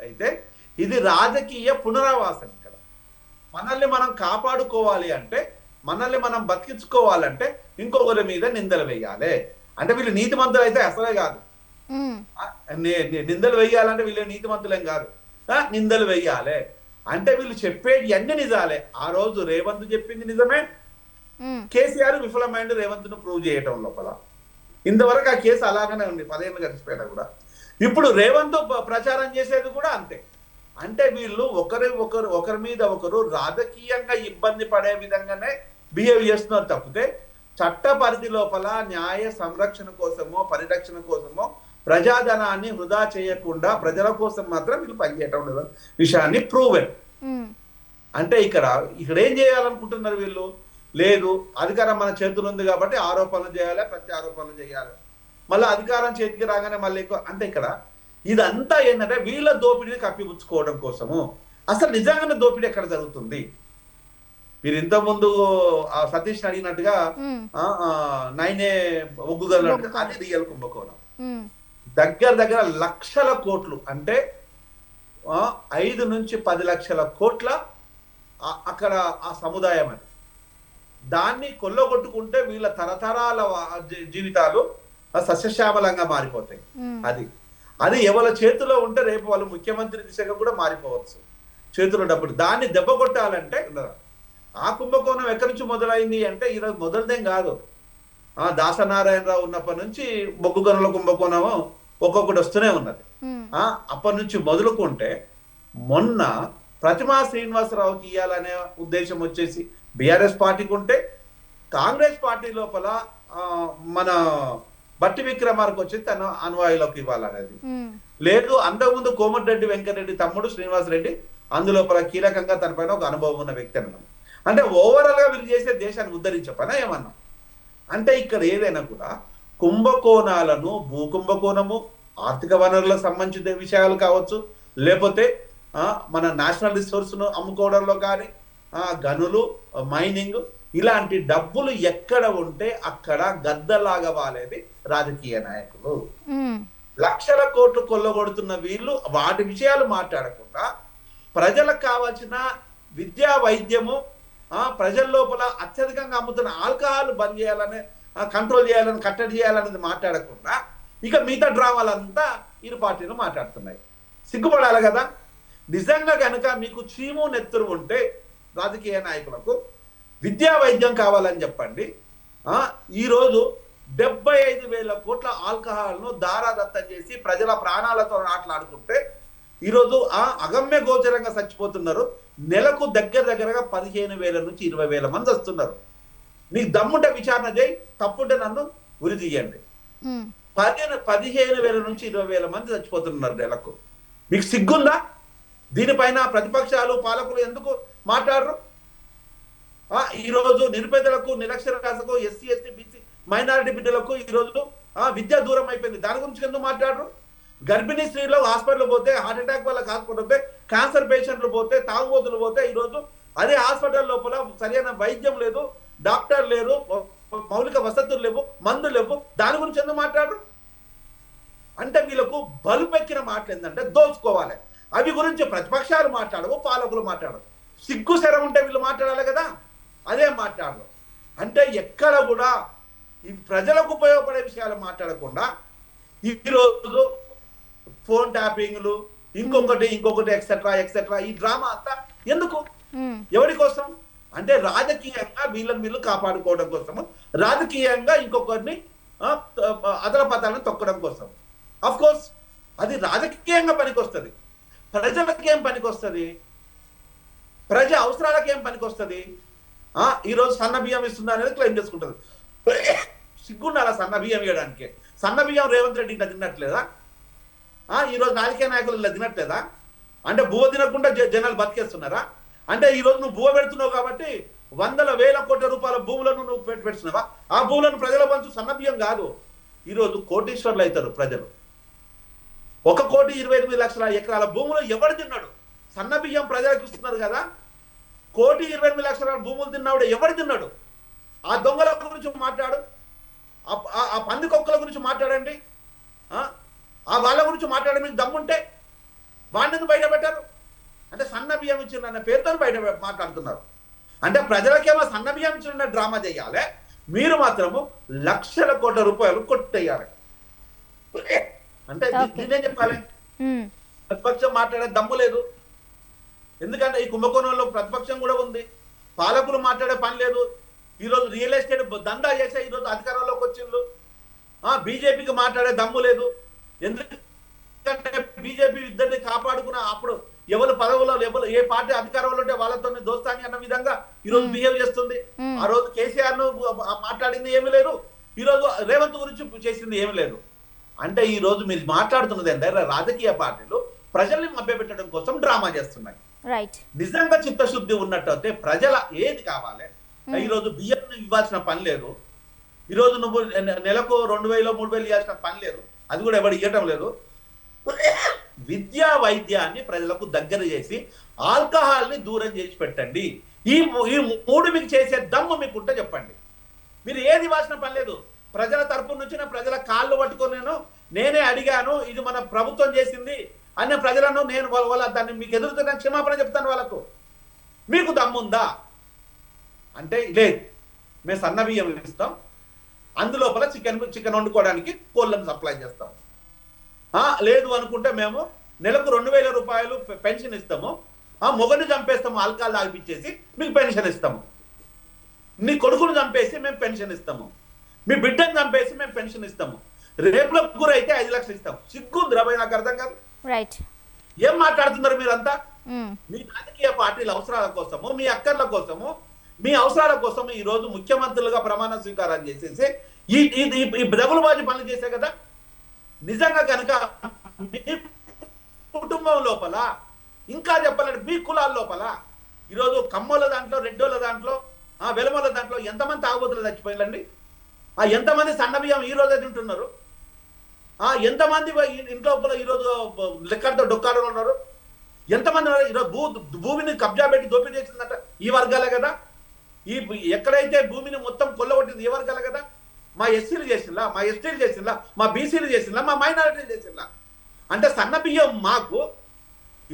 అయితే ఇది రాజకీయ పునరావాసం. ఇక్కడ మనల్ని మనం కాపాడుకోవాలి అంటే, మనల్ని మనం బతికించుకోవాలంటే ఇంకొకరి మీద నిందలు వేయాలి. అంటే వీళ్ళు నీతిమంతులు అయితే అసలే కాదు. నిందలు వేయాలంటే వీళ్ళు నీతిమంతులేం కాదు, నిందలు వేయాలి అంటే వీళ్ళు చెప్పేది అన్ని నిజాలే. ఆ రోజు రేవంత్ చెప్పింది నిజమే, కేసీఆర్ విఫలమైంది రేవంత్ ను ప్రూవ్ చేయటం లోపల. ఇంతవరకు ఆ కేసు అలాగనే ఉంది, 10 ఏళ్ళు గడిచిపోయినా కూడా. ఇప్పుడు రేవంత్ ప్రచారం చేసేది కూడా అంతే. అంటే వీళ్ళు ఒకరి మీద ఒకరు రాజకీయంగా ఇబ్బంది పడే విధంగానే బిహేవ్ చేస్తున్నారు తప్పితే చట్ట పరిధి లోపల న్యాయ సంరక్షణ కోసమో పరిరక్షణ కోసమో ప్రజాధనాన్ని వృధా చేయకుండా ప్రజల కోసం మాత్రం వీళ్ళు పనిచేయటం లేదు విషయాన్ని ప్రూవెన్. అంటే ఇక్కడ ఏం చేయాలనుకుంటున్నారు వీళ్ళు? లేదు, అధికారం మన చేతులు ఉంది కాబట్టి ఆరోపణలు చేయాలి, ప్రత్యారోపణలు చేయాలి, మళ్ళీ అధికారం చేతికి రాగానే మళ్ళీ అంటే ఇక్కడ ఇదంతా ఏంటంటే వీళ్ళ దోపిడీని కప్పిపుచ్చుకోవడం కోసము. అసలు నిజంగానే దోపిడీ ఎక్కడ జరుగుతుంది? మీరు ఇంతకుముందు సతీష్ అడిగినట్టుగా 9A ఒగ్గు గనులు అది రియల్ కుంభకోణం. దగ్గర లక్షల కోట్లు, అంటే 5 నుంచి 10 లక్షల కోట్ల అక్కడ ఆ సముదాయం అది. దాన్ని కొల్లగొట్టుకుంటే వీళ్ళ తరతరాల జీవితాలు సస్యశ్యామలంగా మారిపోతాయి. అది ఎవరి చేతిలో ఉంటే రేపు వాళ్ళు ముఖ్యమంత్రి దిశగా కూడా మారిపోవచ్చు చేతిలో డబ్బులు. దాన్ని దెబ్బ కొట్టాలంటే ఆ కుంభకోణం ఎక్కడి నుంచి మొదలైంది అంటే ఈరోజు మొదలదేం కాదు. దాసనారాయణరావు ఉన్నప్పటి నుంచి బొగ్గు గనుల కుంభకోణము ఒక్కొక్కటి వస్తూనే ఉన్నది. అప్పటి నుంచి మొదలుకుంటే మొన్న ప్రతిమా శ్రీనివాసరావుకి ఇవ్వాలనే ఉద్దేశం వచ్చేసి బీఆర్ఎస్ పార్టీకి ఉంటే, కాంగ్రెస్ పార్టీ లోపల మన బట్టి విక్రమార్కి వచ్చి తన అనువాయులకు ఇవ్వాలనేది లేదు. అంతకుముందు కోమటిరెడ్డి వెంకటరెడ్డి తమ్ముడు శ్రీనివాస్ రెడ్డి అందులోపల కీలకంగా తన పైన ఒక అనుభవం ఉన్న వ్యక్తి అన్నాం. అంటే ఓవరాల్ గా వీళ్ళు చేసే దేశాన్ని ఉద్ధరించే పని ఏమన్నా అంటే ఇక్కడ ఏదైనా కూడా కుంభకోణాలను, భూ కుంభకోణము, ఆర్థిక వనరులకు సంబంధించిన విషయాలు కావచ్చు, లేకపోతే మన నేషనల్ రిసోర్స్ ను అమ్ముకోవడంలో కానీ, గనులు, మైనింగ్, ఇలాంటి డబ్బులు ఎక్కడ ఉంటే అక్కడ గద్దలాగా వాలేది రాజకీయ నాయకులు. లక్షల కోట్లు కొల్లగొడుతున్న వీళ్ళు వాటి విషయాలు మాట్లాడకుండా ప్రజలకు కావాల్సిన విద్యా, వైద్యము, ప్రజల లోపల అత్యధికంగా అమ్ముతున్న ఆల్కహాల్ బంద్ చేయాలని, కంట్రోల్ చేయాలని, కట్టడి చేయాలనేది మాట్లాడకుండా ఇక మిగతా డ్రామాలంతా ఇరు పార్టీలు మాట్లాడుతున్నాయి. సిగ్గుపడాలి కదా. నిజంగా కనుక మీకు చీము నెత్తురు ఉంటే రాజకీయ నాయకులకు విద్యా, వైద్యం కావాలని చెప్పండి. ఈరోజు 75,000 కోట్ల ఆల్కహాల్ను దారాదత్తం చేసి ప్రజల ప్రాణాలతో ఆటలాడుకుంటే ఈరోజు అగమ్య గోచరంగా చచ్చిపోతున్నారు. నెలకు దగ్గరగా 15,000 నుంచి 20,000 మంది వస్తున్నారు. నీకు దమ్ముంటే విచారణ చేయి, తప్పుంటే నన్ను ఉరి తీయండి. 15,000 నుంచి 20,000 మంది చచ్చిపోతున్నారు నెలకు. మీకు సిగ్గుందా? దీనిపైన ప్రతిపక్షాలు, పాలకులు ఎందుకు మాట్లాడరు? ఈరోజు నిరుపేదలకు, నిరక్షరాస్యతకు, ఎస్సీ, ఎస్టీ, బీసీ, మైనారిటీ బిడ్డలకు ఈరోజు విద్య దూరం అయిపోయింది. దాని గురించి ఎందుకు మాట్లాడరు? గర్భిణీ స్త్రీలు హాస్పిటల్ పోతే, హార్ట్ అటాక్ వాళ్ళకి హాస్పిటల్ పోతే, క్యాన్సర్ పేషెంట్లు పోతే, తాగుబోతులు పోతే ఈరోజు అదే హాస్పిటల్ లోపల సరైన వైద్యం లేదు, డాక్టర్ లేరు, మౌలిక వసతులు లేవు, మందులు లేవు. దాని గురించి ఎందుకు మాట్లాడరు? అంటే వీళ్ళకు బలుపెక్కిన మాటలు ఏంటంటే దోచుకోవాలి. అవి గురించి ప్రతిపక్షాలు మాట్లాడవు, పాలకులు మాట్లాడరు. సిగ్గు శరం ఉంటే వీళ్ళు మాట్లాడాలి కదా, అదే మాట్లాడరు. అంటే ఎక్కడ కూడా ఈ ప్రజలకు ఉపయోగపడే విషయాలు మాట్లాడకుండా ఈరోజు ఫోన్ ట్యాపింగ్లు, ఇంకొకటి ఎక్సెట్రా ఈ డ్రామా అంతా ఎందుకు? ఎవరి కోసం? అంటే రాజకీయంగా వీళ్ళు కాపాడుకోవడం కోసము, రాజకీయంగా ఇంకొకరిని అదలపతాలను తొక్కడం కోసం. అఫ్ కోర్స్ అది రాజకీయంగా పనికొస్తుంది, ప్రజలకేం పనికొస్తుంది, ప్రజా అవసరాలకేం పనికొస్తుంది? ఈరోజు సన్న బియ్యం ఇస్తుందా అనేది క్లెయిమ్ చేసుకుంటుంది. సిగ్గుండాల సన్న బియ్యం ఇవ్వడానికి. సన్న బియ్యం రేవంత్ రెడ్డి ఇంకా తిన్నట్లేదా? ఈరోజు రాజకీయ నాయకులు ఇలా తినట్లేదా? అంటే బువ్వ తినకుండా జనాలు బతికేస్తున్నారా? అంటే ఈరోజు నువ్వు బువ్వ పెడుతున్నావు కాబట్టి 100,000 కోట్ల రూపాయల భూములను నువ్వు పెడుతున్నావా? ఆ భూములను ప్రజల పంచు. సన్న బియ్యం కాదు. ఈరోజు కోటీశ్వర్లు అవుతారు ప్రజలు. 1,28,00,000 ఎకరాల భూములు ఎవడు తిన్నాడు? సన్న బియ్యం ప్రజలకు ఇస్తున్నారు కదా. 1,28,00,000 భూములు తిన్నాడు ఎవడు తిన్నాడు? ఆ దొంగల గురించి మాట్లాడు, ఆ పందికొక్కల గురించి మాట్లాడండి, ఆ వాళ్ళ గురించి మాట్లాడే మీకు దమ్ముంటే వాడిని బయట పెట్టారు. అంటే సన్న బియ్యం ఇచ్చిన పేరుతో బయట మాట్లాడుతున్నారు. అంటే ప్రజలకేమో సన్న బియ్యం ఇచ్చిన డ్రామా చేయాలి, మీరు మాత్రము లక్షల కోట్ల రూపాయలు కొట్టేయాలి. అంటే నేనేం చెప్పాలి? ప్రతిపక్షం మాట్లాడే దమ్ము లేదు. ఎందుకంటే ఈ కుంభకోణంలో ప్రతిపక్షం కూడా ఉంది, పాలకులు మాట్లాడే పని లేదు. ఈరోజు రియల్ ఎస్టేట్ దందా చేసే ఈరోజు అధికారంలోకి వచ్చిండ్రు. బీజేపీకి మాట్లాడే దమ్ము లేదు. ఎందుకంటే బీజేపీ ఇద్దరిని కాపాడుకున్న అప్పుడు ఎవరు పదవులో ఎవరు ఏ పార్టీ అధికారంలో ఉంటే వాళ్ళతో దోస్తాని అన్న విధంగా ఈరోజు బిహేవ్ చేస్తుంది. ఆ రోజు కేసీఆర్ ను మాట్లాడింది ఏమీ లేదు, ఈ రోజు రేవంత్ గురించి చేసింది ఏమీ లేదు. అంటే ఈ రోజు మీరు మాట్లాడుతున్నది ఏంటంటే రాజకీయ పార్టీలు ప్రజల్ని మభ్యపెట్టడం కోసం డ్రామా చేస్తున్నాయి. రైట్. నిజంగా చిత్తశుద్ధి ఉన్నట్టయితే ప్రజల ఏది కావాలి, ఈ రోజు బియ్యం ఇవ్వాల్సిన పని లేదు, ఈ రోజు నువ్వు నెలకు 2000 3000 ఇవ్వాల్సిన పని లేదు, అది కూడా ఎవరు ఇవ్వటం లేదు. విద్యా వైద్యాన్ని ప్రజలకు దగ్గర చేసి ఆల్కహాల్ ని దూరం చేసి పెట్టండి. ఈ మూడు మీకు చేసే దమ్ము మీకుంటే చెప్పండి. మీరు ఏది ఇవ్వాల్సిన పని లేదు. ప్రజల తరపు నుంచి ప్రజల కాళ్ళు పట్టుకొని నేనే అడిగాను, ఇది మన ప్రభుత్వం చేసింది అనే ప్రజలను నేను వాళ్ళ దాన్ని మీకు ఎదురుతున్న క్షమాపణ చెప్తాను వాళ్ళకు. మీకు దమ్ముందా అంటే లేదు, మేము సన్న బియ్యం ఇస్తాం, అందులోపల చికెన్ వండుకోవడానికి కోళ్ళను సప్లై చేస్తాం. లేదు అనుకుంటే మేము నెలకు 2000 రూపాయలు పెన్షన్ ఇస్తాము, మొగని చంపేస్తాము, ఆల్కహాల్ తాగిపించేసి మీకు పెన్షన్ ఇస్తాము, నీ కొడుకును చంపేసి మేము పెన్షన్ ఇస్తాము, మీ బిడ్డను చంపేసి మేము పెన్షన్ ఇస్తాము, రేపులకు గురైతే 5 లక్షలు ఇస్తాము. సిగ్గుంది రాబోయే, నాకు అర్థం కాదు. రైట్. ఏం మాట్లాడుతున్నారు మీరంతా? మీ రాజకీయ పార్టీల అవసరాల కోసము, మీ అక్కర్ల కోసము, మీ అవసరాల కోసం ఈ రోజు ముఖ్యమంత్రులుగా ప్రమాణ స్వీకారం చేసేసి ఈ డబుల్బాజీ పనులు చేసే కదా. నిజంగా కనుక మీ కుటుంబం లోపల, ఇంకా చెప్పాలంటే మీ కులాల లోపల ఈరోజు కమ్మోళ్ళ దాంట్లో, రెడ్డోళ్ళ దాంట్లో, వెలమోళ్ళ దాంట్లో ఎంతమంది తాగుబోతులు చచ్చిపోయిందండి? ఎంతమంది సన్న బియ్యం ఈ రోజే తింటున్నారు? ఎంతమంది ఇంట్లో ఈరోజు లెక్కలతో డొక్కాడు ఉన్నారు? ఎంతమంది ఈరోజు భూమిని కబ్జా పెట్టి దోపిడీ చేసిందంట ఈ వర్గాలే కదా. ఎక్కడైతే భూమిని మొత్తం కొల్లగొట్టింది ఈ వర్గాలే కదా. మా ఎస్సీలు చేసిందా, మా ఎస్టీలు చేసిందా, మా బీసీలు చేసిందా, మా మైనారిటీలు చేసిందా? అంటే సన్న బియ్యం మాకు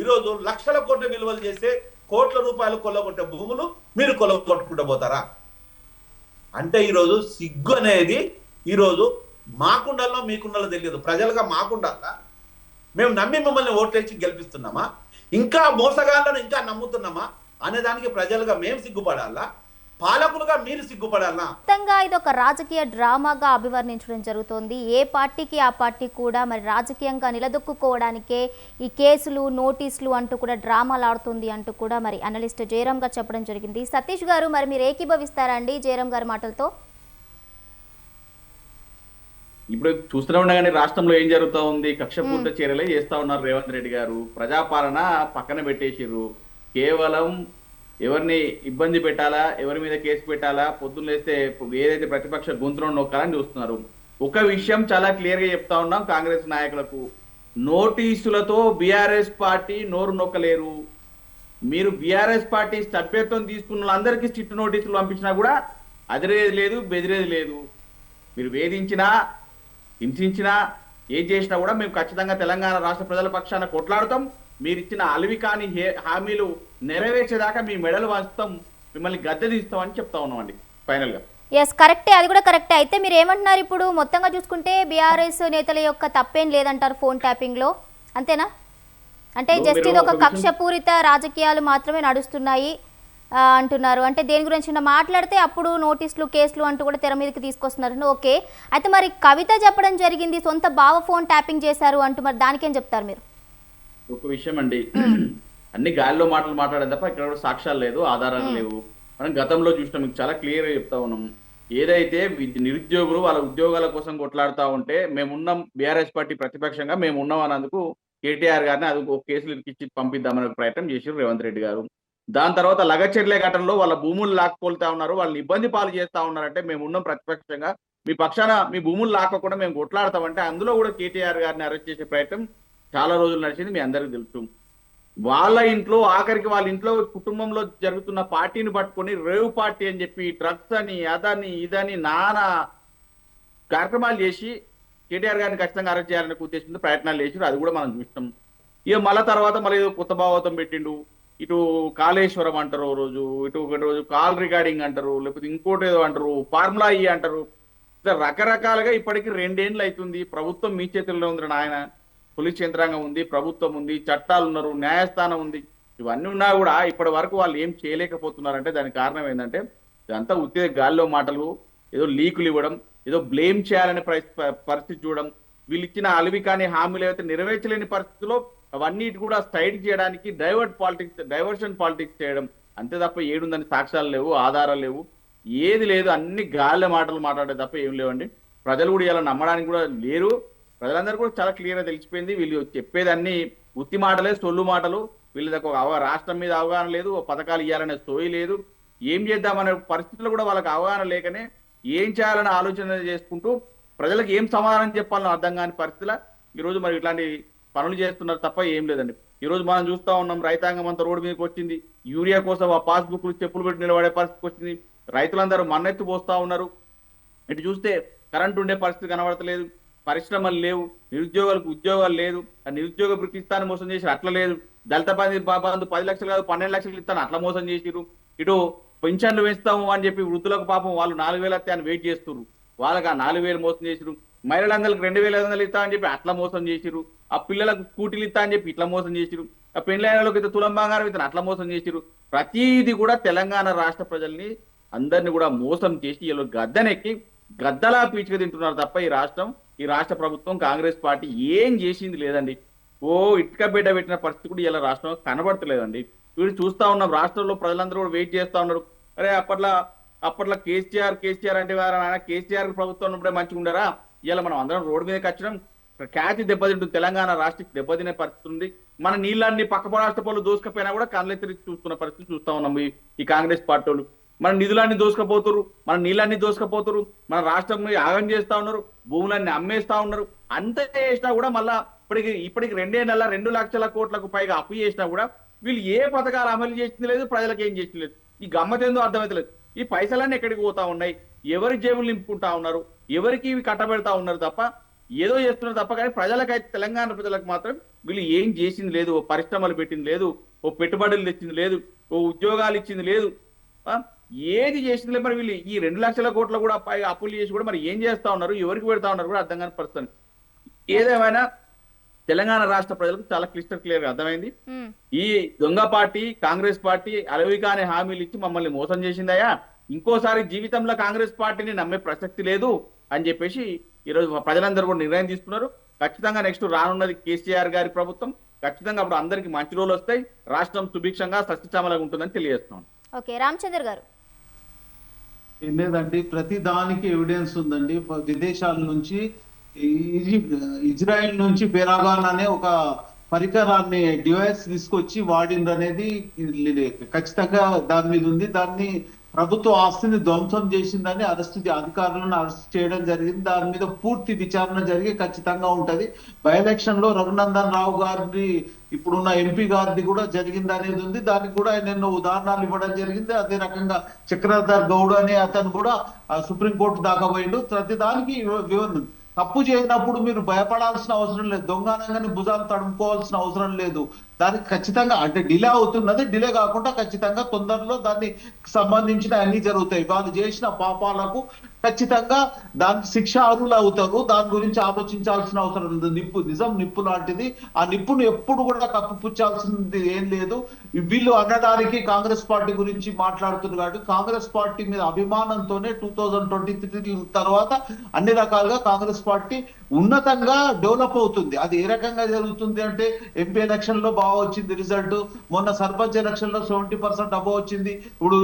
ఈరోజు లక్షల కోట్ల విలువలు చేసే కోట్ల రూపాయలు కొల్లగొట్టే భూములు మీరు కొల్లగొట్టుకుంటూ పోతారా? అంటే ఈరోజు సిగ్గు అనేది ఈరోజు మాకుండాలో మీకుండాలో తెలియదు. ప్రజలుగా మాకుండాలా మేము నమ్మి మిమ్మల్ని ఓట్లేసి గెలిపిస్తున్నామా, ఇంకా మోసగాళ్ళను ఇంకా నమ్ముతున్నామా అనే దానికి ప్రజలుగా మేము సిగ్గుపడాలా, పాలకులుగా మీరు సిగ్గుపడాలా? మొత్తంగా ఇది ఒక రాజకీయ డ్రామాగా అభివర్ణించడం జరుగుతోంది. ఏ పార్టీకి ఆ పార్టీ కూడా మరి రాజకీయంగా నిలదొక్కుకోవడానికే ఈ కేసులు, నోటీసులు అంటూ కూడా డ్రామాలు ఆడుతుంది అంటూ కూడా మరి అనలిస్ట్ జయరాం గారు చెప్పడం జరిగింది. సతీష్ గారు, మరి మీరు ఏకీభవిస్తారా అండి జయరాం గారి మాటలతో? ఇప్పుడు చూస్తూనే ఉండగానే రాష్ట్రంలో ఏం జరుగుతూ ఉంది, కక్షపూర్త చర్యలే చేస్తా ఉన్నారు రేవంత్ రెడ్డి గారు. ప్రజాపాలన పక్కన పెట్టేసిర్రు. కేవలం ఎవరిని ఇబ్బంది పెట్టాలా, ఎవరి మీద కేసు పెట్టాలా, పొద్దున్న లేస్తే ఏదైతే ప్రతిపక్ష గొంతులో నొక్కాలని చూస్తున్నారు. ఒక విషయం చాలా క్లియర్ గా చెప్తా ఉన్నాం కాంగ్రెస్ నాయకులకు, నోటీసులతో బీఆర్ఎస్ పార్టీ నోరు నొక్కలేరు. మీరు బీఆర్ఎస్ పార్టీ సభ్యత్వం తీసుకున్న వాళ్ళందరికీ చిట్టు నోటీసులు పంపించినా కూడా అదిరేది లేదు, బెదిరేది లేదు. మీరు వేధించినా, హింసించినా, ఏం చేసినా కూడా మేము ఖచ్చితంగా తెలంగాణ రాష్ట్ర ప్రజల పక్షాన కొట్లాడతాం. మీరు ఇచ్చిన అలవి కాని హామీలు నెరవేర్చేదాకా మీ మెడలు వంచుతాం, మిమ్మల్ని గద్దె తీస్తామని చెప్తా ఉన్నామండి ఫైనల్ గా. ఎస్, కరెక్టే, అది కూడా కరెక్టే. అయితే మీరు ఏమంటున్నారు, ఇప్పుడు మొత్తంగా చూసుకుంటే బీఆర్ఎస్ నేతల యొక్క తప్పేం లేదంటారు ఫోన్ ట్యాపింగ్ లో, అంతేనా? అంటే జస్ట్ ఇది ఒక కక్షపూరిత రాజకీయాలు మాత్రమే నడుస్తున్నాయి అంటున్నారు. అంటే దేని గురించి మాట్లాడితే అప్పుడు నోటీసులు, కేసులు అంటూ కూడా తెర మీదకి తీసుకొస్తున్నారు. ఓకే, అయితే మరి కవిత చెప్పడం జరిగింది సొంత బావ ఫోన్ ట్యాపింగ్ చేశారు అంటూ, మరి దానికేం చెప్తారు మీరు? ఒక విషయం అండి, అన్ని గాలిలో మాటలు మాట్లాడే తప్ప ఇక్కడ కూడా సాక్ష్యాలు లేదు, ఆధారాలు లేవు. మనం గతంలో చూసినాం, మీకు చాలా క్లియర్ గా చెప్తా ఉన్నాం. ఏదైతే నిరుద్యోగులు వాళ్ళ ఉద్యోగాల కోసం కొట్లాడుతూ ఉంటే మేమున్నాం, బీఆర్ఎస్ పార్టీ ప్రతిపక్షంగా మేము ఉన్నాం అన్నందుకు కేటీఆర్ గారిని అది ఒక కేసులు ఇచ్చి పంపిద్దామనే ప్రయత్నం చేశారు రేవంత్ రెడ్డి గారు. దాని తర్వాత లగచెర్లే ఘటనలో వాళ్ళ భూములు లాక్కొల్తా ఉన్నారు, వాళ్ళని ఇబ్బంది పాలు చేస్తా ఉన్నారంటే మేము ఉన్నాం ప్రతిపక్షంగా, మీ పక్షాన మీ భూములు లాక్కోకుండా మేము కొట్లాడతామంటే అందులో కూడా కేటీఆర్ గారిని అరెస్ట్ చేసే ప్రయత్నం చాలా రోజులు నడిచింది, మీ అందరికీ తెలుసు. వాళ్ళ ఇంట్లో ఆఖరికి వాళ్ళ ఇంట్లో కుటుంబంలో జరుగుతున్న పార్టీని పట్టుకొని రేవ్ పార్టీ అని చెప్పి డ్రగ్స్ అని అదని ఇదని నానా కార్యక్రమాలు చేసి కేటీఆర్ గారిని ఖచ్చితంగా అరెస్ట్ చేయాలనే ఉద్దేశంతో ప్రయత్నాలు చేసారు, అది కూడా మనం చూసినాం. ఇక మళ్ళీ తర్వాత మళ్ళీ ఏదో కొత్త భావతం పెట్టిండు, ఇటు కాళేశ్వరం అంటారు ఓ రోజు, ఇటు ఒకటి రోజు కాల్ రికార్డింగ్ అంటారు, లేకపోతే ఇంకోటి ఏదో అంటారు, ఫార్ములా ఈ అంటారు. ఇట్లా రకరకాలుగా ఇప్పటికి 2 ఏళ్ళు అవుతుంది. ప్రభుత్వం మీ చేతుల్లో ఉంది నాయన, పోలీస్ యంత్రాంగం ఉంది, ప్రభుత్వం ఉంది, చట్టాలు ఉన్నారు, న్యాయస్థానం ఉంది. ఇవన్నీ ఉన్నా కూడా ఇప్పటి వరకు వాళ్ళు ఏం చేయలేకపోతున్నారంటే దానికి కారణం ఏంటంటే ఇదంతా ఉత్తే గాల్లో మాటలు, ఏదో లీకులు ఇవ్వడం, ఏదో బ్లేమ్ చేయాలనే పరిస్థితి చూడడం, వీళ్ళు ఇచ్చిన అలివి కానీ హామీలు ఏవైతే నెరవేర్చలేని పరిస్థితిలో అవన్నిటి కూడా సైడ్ చేయడానికి డైవర్షన్ పాలిటిక్స్ చేయడం అంతే తప్ప ఏడుందని సాక్ష్యాలు లేవు, ఆధారాలు లేవు, ఏది లేదు, అన్ని గాలి మాటలు మాట్లాడే తప్ప ఏం లేవండి. ప్రజలు కూడా ఇలా నమ్మడానికి కూడా లేరు. ప్రజలందరూ కూడా చాలా క్లియర్గా తెలిసిపోయింది. వీళ్ళు చెప్పేది అన్ని ఉత్తి మాటలే, సొల్లు మాటలు. వీళ్ళకి ఒక రాష్ట్రం మీద అవగాహన లేదు, పథకాలు ఇవ్వాలనే సోయి లేదు, ఏం చేద్దామనే పరిస్థితుల్లో కూడా వాళ్ళకి అవగాహన లేకనే ఏం చేయాలని ఆలోచన చేసుకుంటూ ప్రజలకు ఏం సమాధానం చెప్పాలని అర్థం కాని పరిస్థితిలో ఈరోజు మరి ఇట్లాంటి పనులు చేస్తున్నారు తప్ప ఏం లేదండి. ఈరోజు మనం చూస్తా ఉన్నాం, రైతాంగం అంతా రోడ్డు మీదకి వచ్చింది. యూరియా కోసం ఆ పాస్బుక్లు చెప్పులు పెట్టి నిలబడే పరిస్థితికి వచ్చింది. రైతులందరూ మన్నెత్తి పోస్తా ఉన్నారు. ఇటు చూస్తే కరెంటు ఉండే పరిస్థితి కనబడతలేదు, పరిశ్రమలు లేవు, నిరుద్యోగులకు ఉద్యోగాలు లేదు, ఆ నిరుద్యోగ వృత్తి ఇస్తాను మోసం చేసి అట్లా లేదు, దళిత బంధు 10 లక్షలు కాదు 12 లక్షలు ఇస్తాను అట్లా మోసం చేసిరు. ఇటు పెన్షన్లు పెంచుతాము అని చెప్పి వృద్ధులకు పాపం వాళ్ళు 4,000 వస్తే అని వెయిట్ చేస్తున్నారు, వాళ్ళకి ఆ 4,000 మోసం చేసిరు. మహిళలందరికి 2,500 ఇస్తా అని చెప్పి అట్లా మోసం చేసిరు. ఆ పిల్లలకు స్కూటీలు ఇస్తా అని చెప్పి ఇట్లా మోసం చేసిరు. ఆ పెళ్లైనలోకి అయితే తులం బంగారం ఇతను అట్లా మోసం చేసిరు. ప్రతిదీ కూడా తెలంగాణ రాష్ట్ర ప్రజల్ని అందరినీ కూడా మోసం చేసి వీళ్ళు గద్దెనెక్కి గద్దలా పీచుకు తింటున్నారు తప్ప ఈ రాష్ట్ర ప్రభుత్వం కాంగ్రెస్ పార్టీ ఏం చేసింది లేదండి. ఇటుక బిడ్డ పెట్టిన పరిస్థితి కూడా ఇలా రాష్ట్రంలో కనబడతలేదండి. వీడు చూస్తా ఉన్నాం, రాష్ట్రంలో ప్రజలందరూ కూడా వెయిట్ చేస్తా ఉన్నారు. అరే అప్పట్లో కేసీఆర్ అంటే ఆయన కేసీఆర్ ప్రభుత్వం ఉన్నప్పుడే మంచిగా ఉండరా, ఇలా మనం అందరం రోడ్డు మీదకి వచ్చినాం, ఖ్యాతి దెబ్బతింటుంది, తెలంగాణ రాష్ట్రకి దెబ్బతినే పరిస్థితి ఉంది. మన నీళ్ళన్ని పక్క రాష్ట్ర పనులు దోసుకపోయినా కూడా కళ్ళెత్తి చూస్తున్న పరిస్థితి చూస్తా ఉన్నాం ఈ కాంగ్రెస్ పార్టీ వాళ్ళు. మన నిధులన్నీ దోసుకపోతున్నారు, మన నీళ్ళన్నీ దోసుకపోతున్నారు, మన రాష్ట్రం యాగం చేస్తా ఉన్నారు, భూములన్నీ అమ్మేస్తా ఉన్నారు. అంత చేసినా కూడా మళ్ళా ఇప్పటికి 2 నెలల 2 లక్షల కోట్లకు పైగా అప్పు చేసినా కూడా వీళ్ళు ఏ పథకాలు అమలు చేసింది లేదు, ప్రజలకు ఏం చేసింది లేదు. ఈ గమ్మతేందో అర్థమైతలేదు. ఈ పైసలన్నీ ఎక్కడికి పోతా ఉన్నాయి, ఎవరి జేబులు నింపుకుంటా ఉన్నారు, ఎవరికి ఇవి కట్టబెడతా ఉన్నారు తప్ప ఏదో చేస్తున్నారు తప్ప. కానీ ప్రజలకైతే తెలంగాణ ప్రజలకు మాత్రం వీళ్ళు ఏం చేసింది లేదు, ఓ పరిశ్రమలు పెట్టింది లేదు, ఓ పెట్టుబడులు తెచ్చింది లేదు, ఓ ఉద్యోగాలు ఇచ్చింది లేదు, ఏది చేసింది లేదు. మరి వీళ్ళు ఈ 2 లక్షల కోట్ల కూడా పైగా అప్పులు చేసి కూడా మరి ఏం చేస్తా ఉన్నారు, ఎవరికి పెడతా ఉన్నారు కూడా అర్థం కాని పరిస్థితి. ఏదేమైనా తెలంగాణ రాష్ట్ర ప్రజలకు చాలా క్లియర్ గా అర్థమైంది. ఈ దొంగ పార్టీ కాంగ్రెస్ పార్టీ అలవి కాని హామీలు ఇచ్చి మమ్మల్ని మోసం చేసిందయా, ఇంకోసారి జీవితంలో కాంగ్రెస్ పార్టీని నమ్మే ప్రసక్తి లేదు అని చెప్పేసి ఈరోజు ప్రజలందరూ కూడా నిర్ణయం తీసుకున్నారు. ఖచ్చితంగా నెక్స్ట్ రానున్నది కేసీఆర్ గారి ప్రభుత్వం, ఖచ్చితంగా అప్పుడు అందరికి మంచి రోజులు వస్తాయి, రాష్ట్రం సుభిక్షంగా సస్యశ్యామలంగా ఉంటుందని తెలియజేస్తున్నాం. ఓకే, రామచంద్ర గారు. ఏం లేదండి, ప్రతి దానికి ఎవిడెన్స్ ఉందండి. విదేశాల నుంచి ఇజ్రాయెల్ నుంచి బెరాగాన్ అనే ఒక పరికరాన్ని డివైస్ తీసుకొచ్చి వాడిందనేది ఖచ్చితంగా దాని మీద ఉంది. దాన్ని ప్రభుత్వ ఆస్తిని ధ్వంసం చేసిందని అధికారులను అరెస్ట్ చేయడం జరిగింది. దాని మీద పూర్తి విచారణ జరిగి ఖచ్చితంగా ఉంటది. బై ఎలక్షన్ లో రఘునందన్ రావు గారిని ఇప్పుడున్న ఎంపీ గారిది కూడా జరిగింది అనేది ఉంది. దానికి కూడా ఆయన ఎన్నో ఉదాహరణలు ఇవ్వడం జరిగింది. అదే రకంగా చక్రధర్ గౌడ్ అనే అతను కూడా సుప్రీంకోర్టు దాకా పోయిండు. ప్రతి దానికి వివరణ. తప్పు చేయనప్పుడు మీరు భయపడాల్సిన అవసరం లేదు, దొంగనంగానే భుజాలు తడుముకోవాల్సిన అవసరం లేదు. దానికి ఖచ్చితంగా అంటే డిలే అవుతున్నది, డిలే కాకుండా ఖచ్చితంగా తొందరలో దానికి సంబంధించిన అన్ని జరుగుతాయి. వాళ్ళు చేసిన పాపాలకు ఖచ్చితంగా దానికి శిక్ష అర్హులు అవుతారు. దాని గురించి ఆలోచించాల్సిన అవసరం లేదు. నిప్పు లాంటిది. ఆ నిప్పును ఎప్పుడు కూడా కప్పిపుచ్చాల్సింది ఏం లేదు. వీళ్ళు అనడానికి కాంగ్రెస్ పార్టీ గురించి మాట్లాడుతున్నారు కాబట్టి కాంగ్రెస్ పార్టీ మీద అభిమానంతోనే 2023 తర్వాత అన్ని రకాలుగా కాంగ్రెస్ పార్టీ ఉన్నతంగా డెవలప్ అవుతుంది. అది ఏ రకంగా జరుగుతుంది అంటే ఎంపీ ఎలక్షన్ లో బాగా వచ్చింది రిజల్ట్, మొన్న సర్పంచ్ ఎలక్షన్ లో 70% అబవ్ వచ్చింది. ఇప్పుడు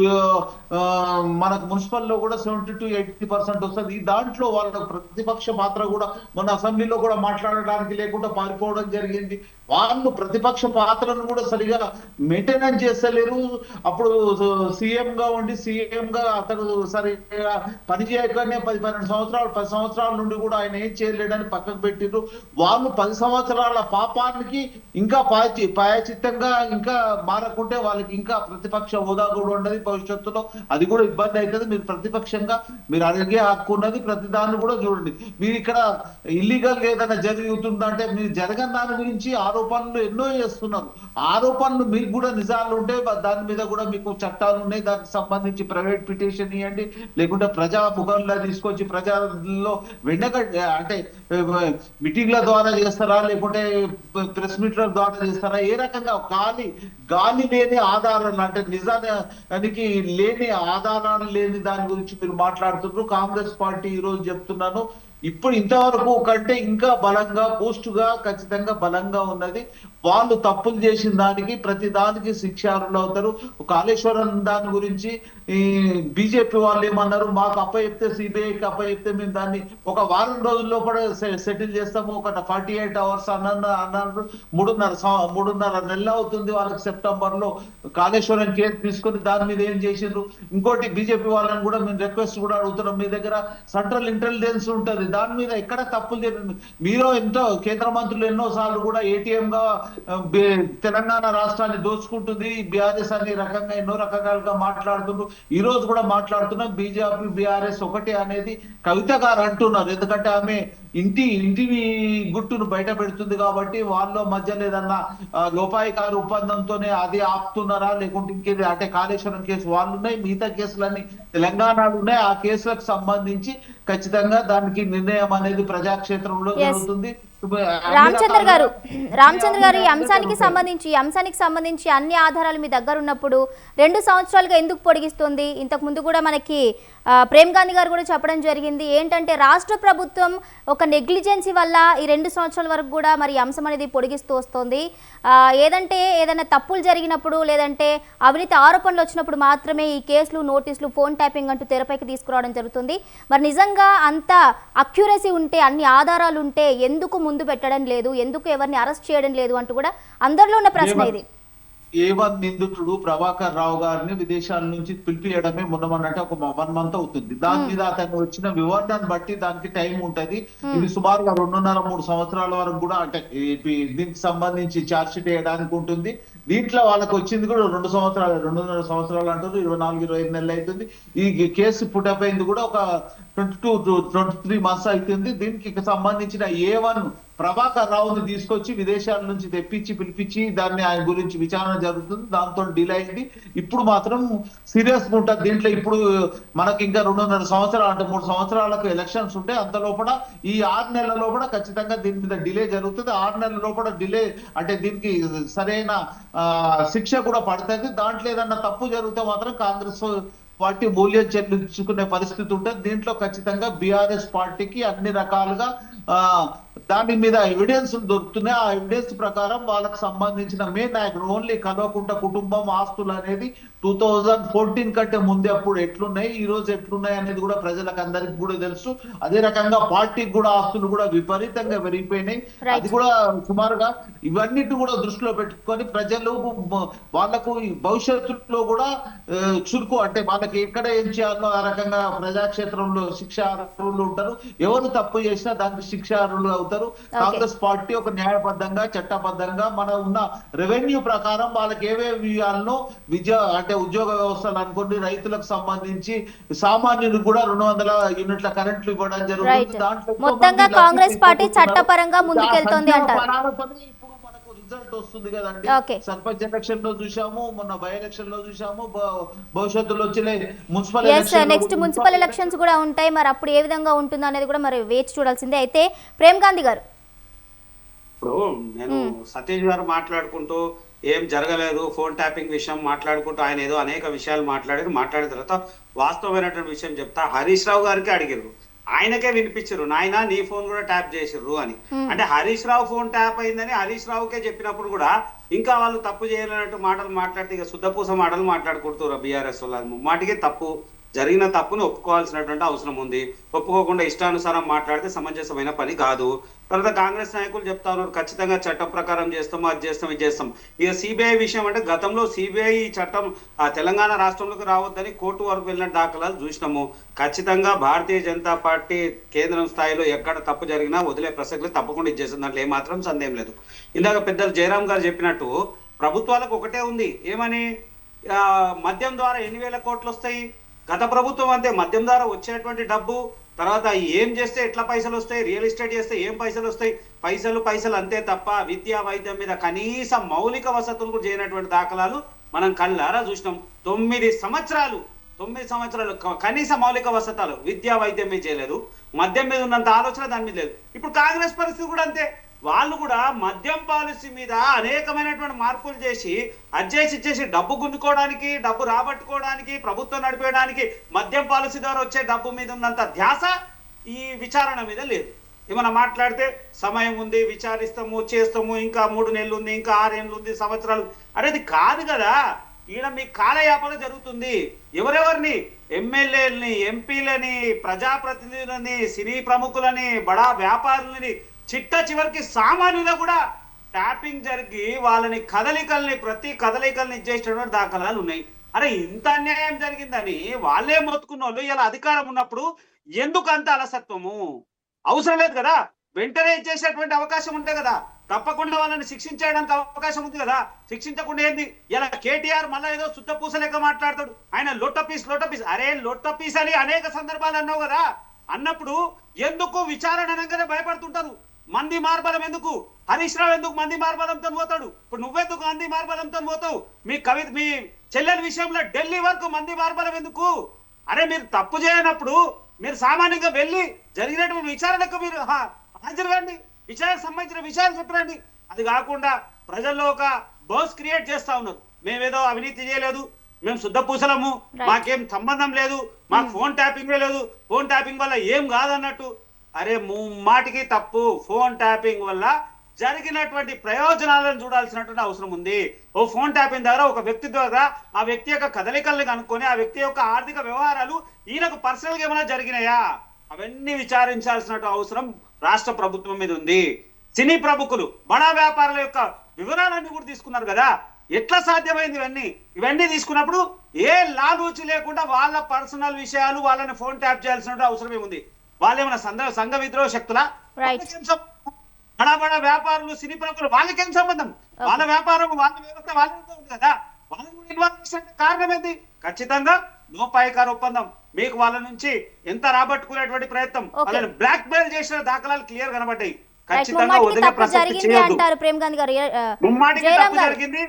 మనకు మున్సిపల్ లో కూడా 70 to 80% వస్తుంది. దాంట్లో వాళ్ళ ప్రతిపక్ష పాత్ర కూడా మొన్న అసెంబ్లీలో కూడా మాట్లాడడానికి లేకుండా పారిపోవడం జరిగింది. వాళ్ళు ప్రతిపక్ష పాత్రను కూడా సరిగా మెయింటెనెన్స్ చేస్తలేరు. అప్పుడు సీఎం గా ఉండి సీఎం గా అతను సరిగా పనిచేయకనే 10 సంవత్సరాల నుండి కూడా ఆయన ఏం చేయలేడని పక్కకు పెట్టిర్రు. వాళ్ళు 10 సంవత్సరాల పాపానికి ఇంకా పాయచిత్తంగా ఇంకా మారకుంటే వాళ్ళకి ఇంకా ప్రతిపక్ష హోదా కూడా ఉండదు భవిష్యత్తులో. అది కూడా ఇబ్బంది అవుతుంది. మీరు ప్రతిపక్షంగా మీరు అడిగే హక్కు ఉన్నది. ప్రతి దాన్ని కూడా చూడండి. మీరు ఇక్కడ ఇల్లీగల్ ఏదైనా జరుగుతుందంటే మీరు జరగని దాని గురించి ఆరోపణలు ఎన్నో చేస్తున్నారు. ఆరోపణలు మీకు కూడా నిజాలు ఉంటే దాని మీద కూడా మీకు చట్టాలు ఉన్నాయి, దానికి సంబంధించి ప్రైవేట్ పిటిషన్ ఇవ్వండి, లేకుంటే ప్రజా ముఖంలో తీసుకొచ్చి ప్రజల్లో అంటే మీటింగ్ల ద్వారా చేస్తారా, లేకుంటే ప్రెస్ మీట్ల ద్వారా చేస్తారా, ఏ రకంగా గాలి లేని ఆధారాలు అంటే నిజానికి లేని ఆధారాలు లేని దాని గురించి మీరు మాట్లాడుతున్నారు. కాంగ్రెస్ పార్టీ ఈ రోజు చెప్తున్నాను, ఇప్పుడు ఇంతవరకు కంటే ఇంకా బలంగా పోస్టుగా ఖచ్చితంగా బలంగా ఉన్నది. వాళ్ళు తప్పులు చేసిన దానికి ప్రతి దానికి శిక్షార్హులు అవుతారు. కాళేశ్వరం దాని గురించి ఈ బీజేపీ వాళ్ళు ఏమన్నారు, మాకు అప్పచెప్తే సిబిఐకి అప్పచెప్తే మేము దాన్ని ఒక వారం రోజుల్లో కూడా సెటిల్ చేస్తాము, ఒక 48 hours అన్నారు. 3.5 నెలలు అవుతుంది వాళ్ళకి సెప్టెంబర్ లో కాళేశ్వరం కేసు తీసుకొని దాని మీద ఏం చేసిండ్రు. ఇంకోటి బీజేపీ వాళ్ళని కూడా మేము రిక్వెస్ట్ కూడా అడుగుతున్నాం, మీ దగ్గర సెంట్రల్ ఇంటెలిజెన్స్ ఉంటది, దాని మీద ఎక్కడ తప్పులు జరిగింది. మీరు ఎంతో కేంద్ర మంత్రులు ఎన్నో సార్లు కూడా ఏటీఎం గా తెలంగాణ రాష్ట్రాన్ని దోచుకుంటుంది బీఆర్ఎస్ అనే రకంగా ఎన్నో రకాలుగా మాట్లాడుతున్నారు. ఈ రోజు కూడా మాట్లాడుతున్నాం బీజేపీ బీఆర్ఎస్ ఒకటి అనేది కవిత గారు అంటున్నారు. ఎందుకంటే ఆమె ఇంటి గుట్టును బయట పెడుతుంది కాబట్టి వాళ్ళ మధ్యలో ఏదన్నా లోపాయికారు ఒప్పందంతోనే అది ఆపుతున్నారా, లేకుంటే ఇంకేది అంటే కాళేశ్వరం కేసు వాళ్ళు ఉన్నాయి, మిగతా కేసులన్నీ తెలంగాణలో ఉన్నాయి. ఆ కేసులకు సంబంధించి ఖచ్చితంగా దానికి నిర్ణయం అనేది ప్రజాక్షేత్రంలో జరుగుతుంది. రామచంద్ర గారు ఈ అంశానికి సంబంధించి అన్ని ఆధారాలు మీ దగ్గర ఉన్నప్పుడు 2 సంవత్సరాలుగా ఎందుకు పొడిగిస్తుంది? ఇంతకు ముందు కూడా మనకి ప్రేమ్ గాంధీ గారు కూడా చెప్పడం జరిగింది ఏంటంటే రాష్ట్ర ప్రభుత్వం ఒక నెగ్లిజెన్సీ వల్ల ఈ 2 సంవత్సరాల వరకు కూడా మరి అంశం అనేది పొడిగిస్తూ వస్తుంది. ఏదైనా తప్పులు జరిగినప్పుడు లేదంటే అవినీతి ఆరోపణలు వచ్చినప్పుడు మాత్రమే ఈ కేసులు, నోటీసులు, ఫోన్ ట్యాపింగ్ అంటూ తెరపైకి తీసుకురావడం జరుగుతుంది. మరి నిజంగా అంత అక్యురసీ ఉంటే, అన్ని ఆధారాలు ఉంటే ఎందుకు ముందు పెట్టడం లేదు, ఎందుకు ఎవరిని అరెస్ట్ చేయడం లేదు అంటూ కూడా అందరిలో ఉన్న ప్రశ్న ఇది. A1 నిందితుడు ప్రభాకర్ రావు గారిని విదేశాల నుంచి పిలిపియడమే మొన్నమన్నట్టు ఒక 1 month అవుతుంది. దాని మీద అతను వచ్చిన వివరణను బట్టి దానికి టైం ఉంటది. ఇది సుమారుగా 2.5-3 సంవత్సరాల వరకు కూడా అంటే దీనికి సంబంధించి ఛార్జ్ షీట్ వేయడానికి ఉంటుంది. దీంట్లో వాళ్ళకి వచ్చింది కూడా 2 సంవత్సరాలు, 2.5 సంవత్సరాలు అంటారు, 24-25 నెలలు అవుతుంది. ఈ కేసు పుటప్ అయింది కూడా ఒక 22-23 months అవుతుంది. దీనికి సంబంధించిన A1 ప్రభాకర్ రావుని తీసుకొచ్చి విదేశాల నుంచి పిలిపించి దాన్ని ఆయన గురించి విచారణ జరుగుతుంది. దాంతో డిలే అయింది. ఇప్పుడు మాత్రం సీరియస్ గా ఉంటుంది. దీంట్లో ఇప్పుడు మనకి ఇంకా 2.5 సంవత్సరాలు అంటే 3 సంవత్సరాలకు ఎలక్షన్స్ ఉంటాయి. అంత లోపల ఈ 6 నెలల లోపల ఖచ్చితంగా దీని మీద డిలే జరుగుతుంది. 6 నెలల లోపల డిలే అంటే దీనికి సరైన శిక్ష కూడా పడుతుంది. దాంట్లో ఏదన్నా తప్పు జరిగితే మాత్రం కాంగ్రెస్ పార్టీ మూల్యం చెల్లించుకునే పరిస్థితి ఉంటుంది. దీంట్లో ఖచ్చితంగా బీఆర్ఎస్ పార్టీకి అన్ని రకాలుగా దాని మీద ఎవిడెన్స్ దొరుకుతున్నాయి. ఆ ఎవిడెన్స్ ప్రకారం వాళ్ళకి సంబంధించిన మెయిన్ నాయకుడు ఓన్లీ కల్వకుంట్ల కుటుంబం ఆస్తులు అనేది 2014 కంటే ముందే అప్పుడు ఎట్లున్నాయి, ఈ రోజు ఎట్లున్నాయి అనేది కూడా ప్రజలకు అందరికి కూడా తెలుసు. అదే రకంగా పార్టీకి కూడా ఆస్తులు కూడా విపరీతంగా పెరిగిపోయినాయి. అది కూడా సుమారుగా ఇవన్నిటి కూడా దృష్టిలో పెట్టుకొని ప్రజలు వాళ్ళకు భవిష్యత్తులో కూడా చురుకు అంటే వాళ్ళకి ఎక్కడ ఏం చేయాలో ఆ రకంగా ప్రజాక్షేత్రంలో శిక్షార్హులు ఉంటారు. ఎవరు తప్పు చేసినా దానికి శిక్షార్హులు అవుతారు. కాంగ్రెస్ పార్టీ ఒక న్యాయబద్ధంగా చట్టబద్ధంగా మన ఉన్న రెవెన్యూ ప్రకారం వాళ్ళకి ఏవేవి ఇవ్వాలనో అంటే ఉద్యోగ వ్యవస్థలు అనుకోండి, రైతులకు సంబంధించి సామాన్యులకు కూడా 200 యూనిట్ల కరెంట్లు ఇవ్వడం జరుగుతుంది. దాంట్లో మొత్తంగా కాంగ్రెస్ పార్టీ చట్టపరంగా ముందుకెళ్తోంది అంటారు. ఇప్పుడు మనకు రిజల్ట్ వస్తుంది కదండి. సర్పంచ్ ఎలక్షన్ లో చూసాము, మొన్న బై ఎలక్షన్ లో చూసాము, భవిష్యత్తులో వచ్చే మున్సిపల్ నెక్స్ట్ మున్సిపల్ ఎలక్షన్స్ కూడా ఉంటాయి. మరి అప్పుడు ఏ విధంగా ఉంటుంది అనేది కూడా మరి వేచి చూడాల్సిందే. అయితే ప్రేమ్ గాంధీ గారు, ఇప్పుడు నేను సతీష్ గారు మాట్లాడుకుంటూ ఏం జరగలేదు, ఫోన్ ట్యాపింగ్ విషయం మాట్లాడుకుంటూ ఆయన ఏదో అనేక విషయాలు మాట్లాడిన తర్వాత వాస్తవమైనటువంటి విషయం చెప్తా. హరీష్ రావు గారికి అడిగారు, ఆయనకే వినిపించారు, నాయన నీ ఫోన్ కూడా ట్యాప్ చేసిర్రు అని. అంటే హరీష్ రావు ఫోన్ ట్యాప్ అయిందని హరీష్ రావుకే చెప్పినప్పుడు కూడా ఇంకా వాళ్ళు తప్పు చేయలేనట్టు మాటలు మాట్లాడితే ఇక శుద్ధపూస మాటలు మాట్లాడుకుంటారు బీఆర్ఎస్ వాళ్ళు. ముమ్మాటికే తప్పు, జరిగిన తప్పును ఒప్పుకోవాల్సినటువంటి అవసరం ఉంది. ఒప్పుకోకుండా ఇష్టానుసారం మాట్లాడితే సమంజసమైన పని కాదు. తర్వాత కాంగ్రెస్ నాయకులు చెప్తా ఉన్నారు ఖచ్చితంగా చట్టం ప్రకారం చేస్తాము, అది చేస్తాం, ఇది చేస్తాం. ఇక సిబిఐ విషయం అంటే గతంలో సిబిఐ చట్టం తెలంగాణ రాష్ట్రంలోకి రావద్దని కోర్టు వరకు వెళ్ళిన దాఖలాలు చూసినాము. ఖచ్చితంగా భారతీయ జనతా పార్టీ కేంద్రం స్థాయిలో ఎక్కడ తప్పు జరిగినా వదిలే ప్రసక్తులు తప్పకుండా ఇచ్చేస్తుంది, దాంట్లో ఏమాత్రం సందేహం లేదు. ఇందాక పెద్దలు జయరాం గారు చెప్పినట్టు ప్రభుత్వాలకు ఒకటే ఉంది, ఏమని మద్యం ద్వారా 8,000 కోట్లు వస్తాయి. గత ప్రభుత్వం అంతే, మద్యం ద్వారా వచ్చేటువంటి డబ్బు తర్వాత ఏం చేస్తే ఎట్లా పైసలు వస్తాయి, రియల్ ఎస్టేట్ చేస్తే ఏం పైసలు వస్తాయి, పైసలు అంతే తప్ప విద్యా వైద్యం మీద కనీస మౌలిక వసతులు కూడా చేయనటువంటి దాఖలాలు మనం కళ్ళారా చూసినాం. 9 సంవత్సరాలు కనీస మౌలిక వసతులు విద్యా వైద్యం మీద చేయలేదు. మద్యం మీద ఉన్నంత ఆలోచన దాని మీద లేదు. ఇప్పుడు కాంగ్రెస్ పరిస్థితి కూడా అంతే. వాళ్ళు కూడా మద్యం పాలసీ మీద అనేకమైనటువంటి మార్పులు చేసి ఇచ్చేసి డబ్బు గుంజుకోవడానికి, డబ్బు రాబట్టుకోవడానికి, ప్రభుత్వం నడిపేయడానికి మద్యం పాలసీ ద్వారా వచ్చే డబ్బు మీద ఉన్నంత ధ్యాస ఈ విచారణ మీద లేదు. ఏమన్నా మాట్లాడితే సమయం ఉంది, విచారిస్తాము, చేస్తాము, ఇంకా 3 నెలలు ఉంది, ఇంకా 6 ఏళ్ళు ఉంది, సంవత్సరాలు అనేది కాదు కదా. ఈడ మీ కాలయాపన జరుగుతుంది. ఎవరెవరిని, ఎమ్మెల్యేలని, ఎంపీలని, ప్రజాప్రతినిధులని, సినీ ప్రముఖులని, బడా వ్యాపారులని, చివరికి సామాన్యులు కూడా ట్యాపింగ్ జరిగి వాళ్ళని ప్రతి కదలికల్ని ఇచ్చేసినటువంటి దాఖలాలు ఉన్నాయి. అరే ఇంత అన్యాయం జరిగిందని వాళ్ళే మొత్తుకున్న వాళ్ళు ఇలా అధికారం ఉన్నప్పుడు ఎందుకు అంత అలసత్వము? అవసరం లేదు కదా, వెంటనే ఇచ్చేసేటువంటి అవకాశం ఉంటే కదా, తప్పకుండా వాళ్ళని శిక్షించడానికి అవకాశం ఉంది కదా. శిక్షించకుండా ఏంది? ఇలా కేటీఆర్ మళ్ళా ఏదో శుద్ధ పూసలేక మాట్లాడతాడు. ఆయన లొట్టపీస్. అరే లొట్టపీస్ అని అనేక సందర్భాలు అన్నావు కదా. అన్నప్పుడు ఎందుకు విచారణ అనగానే భయపడుతుంటారు? మంది మార్బలం ఎందుకు? హరీష్ రావు ఎందుకు మంది మార్బలంతో పోతాడు? ఇప్పుడు నువ్వెందుకు మంది మార్బలంతో పోతావు? మీ చెల్లెల విషయంలో ఢిల్లీ వరకు మంది మార్బలం ఎందుకు? అరే మీరు తప్పు చేయనప్పుడు మీరు సామాన్యంగా వెళ్ళి జరిగినటువంటి విచారణకు మీరు హాజరుగాండి, విచారణకు సంబంధించిన విషయాలు చెప్పరండి. అది కాకుండా ప్రజల్లో ఒక బోస్ క్రియేట్ చేస్తా ఉన్నారు. మేమేదో అవినీతి చేయలేదు, మేము శుద్ధ పూసలము, మాకేం సంబంధం లేదు, మాకు ఫోన్ ట్యాపింగ్ లేదు, ఫోన్ ట్యాపింగ్ వల్ల ఏం కాదన్నట్టు. అరే మాటికి తప్పు. ఫోన్ ట్యాపింగ్ వల్ల జరిగినటువంటి ప్రయోజనాలను చూడాల్సినటువంటి అవసరం ఉంది. ఓ ఫోన్ ట్యాపింగ్ ద్వారా ఒక వ్యక్తి ద్వారా ఆ వ్యక్తి యొక్క కదలికల్ని కనుక్కొని ఆ వ్యక్తి యొక్క ఆర్థిక వ్యవహారాలు ఈయనకు పర్సనల్ గా ఏమైనా జరిగినాయా అవన్నీ విచారించాల్సిన అవసరం రాష్ట్ర ప్రభుత్వం మీద ఉంది. సినీ ప్రముఖులు, బడా వ్యాపారుల యొక్క వివరాలన్నీ కూడా తీసుకున్నారు కదా. ఎట్లా సాధ్యమైంది? ఇవన్నీ తీసుకున్నప్పుడు ఏ లాలూచి లేకుండా వాళ్ళ పర్సనల్ విషయాలు వాళ్ళని ఫోన్ ట్యాప్ చేయాల్సిన అవసరం ఏముంది? వాళ్ళు ఏమైనా సంఘ విద్రోహ శక్తులా? బడా వ్యాపారులు, సినీ ప్రముఖులు వాళ్ళకేం సంబంధం? వాళ్ళ వ్యాపారం, వాళ్ళ వ్యవస్థ వాళ్ళ ఉంది కదా. వాళ్ళని కూడా ఇన్వాల్వ్ చేసే కారణం ఏంటి? ఖచ్చితంగా లోపాయకార ఒప్పందం. మీకు వాళ్ళ నుంచి ఎంత రాబట్టుకునేటువంటి ప్రయత్నం, వాళ్ళని బ్లాక్ మెయిల్ చేసిన దాఖలాలు క్లియర్ కనబడ్డాయి. ఖచ్చితంగా వదిలే ప్రసక్తి చేయొద్దు. ముమ్మాటికి తప్పు జరిగింది.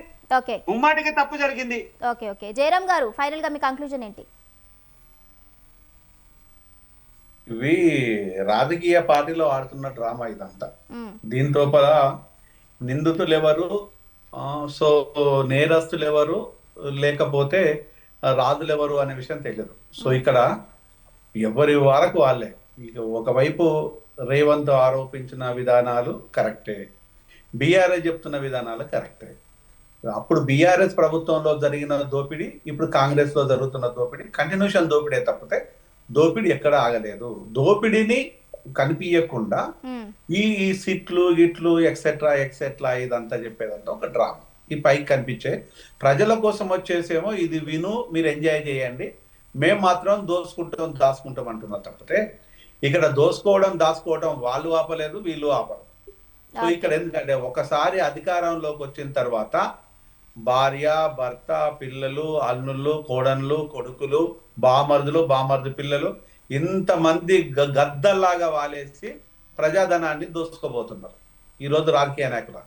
ముమ్మాటికి తప్పు జరిగింది. ఓకే జయరామ్ గారు, ఫైనల్ గా మీ కంక్లూజన్ ఏంటి? ఇవి రాజకీయ పార్టీలో ఆడుతున్న డ్రామా ఇదంతా. దీంతో నిందితులు ఎవరు, సో నేరస్తులు ఎవరు, లేకపోతే రాజులు ఎవరు అనే విషయం తెలియదు. సో ఇక్కడ ఎవరి వరకు వాళ్ళే. ఇక ఒకవైపు రేవంత్ ఆరోపించిన విధానాలు కరెక్టే, బీఆర్ఎస్ చెప్తున్న విధానాలు కరెక్టే. అప్పుడు బీఆర్ఎస్ ప్రభుత్వంలో జరిగిన దోపిడీ, ఇప్పుడు కాంగ్రెస్ లో జరుగుతున్న దోపిడీ కంటిన్యూషన్ దోపిడీ తప్పితే దోపిడీ ఎక్కడ ఆగలేదు. దోపిడీని కనిపించకుండా ఈ సిట్లు గిట్లు ఎక్సెట్రా ఇదంతా చెప్పేదంతా ఒక డ్రామా. ఈ పైకి కనిపించే ప్రజల కోసం వచ్చేసేమో ఇది విను, మీరు ఎంజాయ్ చేయండి, మేము మాత్రం దాచుకుంటాం అంటున్నాం తప్పితే ఇక్కడ దాచుకోవడం వాళ్ళు ఆపలేదు, వీళ్ళు ఆపరు. సో ఇక్కడ ఎందుకంటే ఒకసారి అధికారంలోకి వచ్చిన తర్వాత భార్య, భర్త, పిల్లలు, అల్లుళ్ళు, కోడన్లు, కొడుకులు, బామర్ది పిల్లలు ఇంతమంది గద్దల్లాగా వాలేసి ప్రజాధనాన్ని దోసుకోబోతున్నారు ఈరోజు రాజకీయ నాయకులు.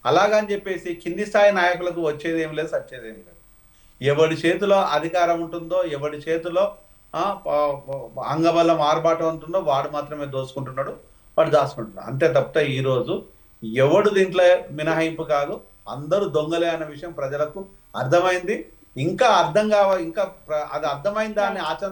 అలాగని చెప్పేసి కింది స్థాయి నాయకులకు వచ్చేది ఏం లేదు, సచ్చేదేం లేదు. ఎవడి చేతిలో అధికారం ఉంటుందో, ఎవడి చేతిలో అంగబలం ఆర్భాటం ఉంటుందో వాడు మాత్రమే దోసుకుంటున్నాడు, వాడు దాచుకుంటున్నాడు. అంతే తప్పితే ఈరోజు ఎవడు దీంట్లో మినహాయింపు కాదు, అందరూ దొంగలే అనే విషయం ప్రజలకు అర్థమైంది. ఇంకా అది అర్థమైందా అని ఆచరణ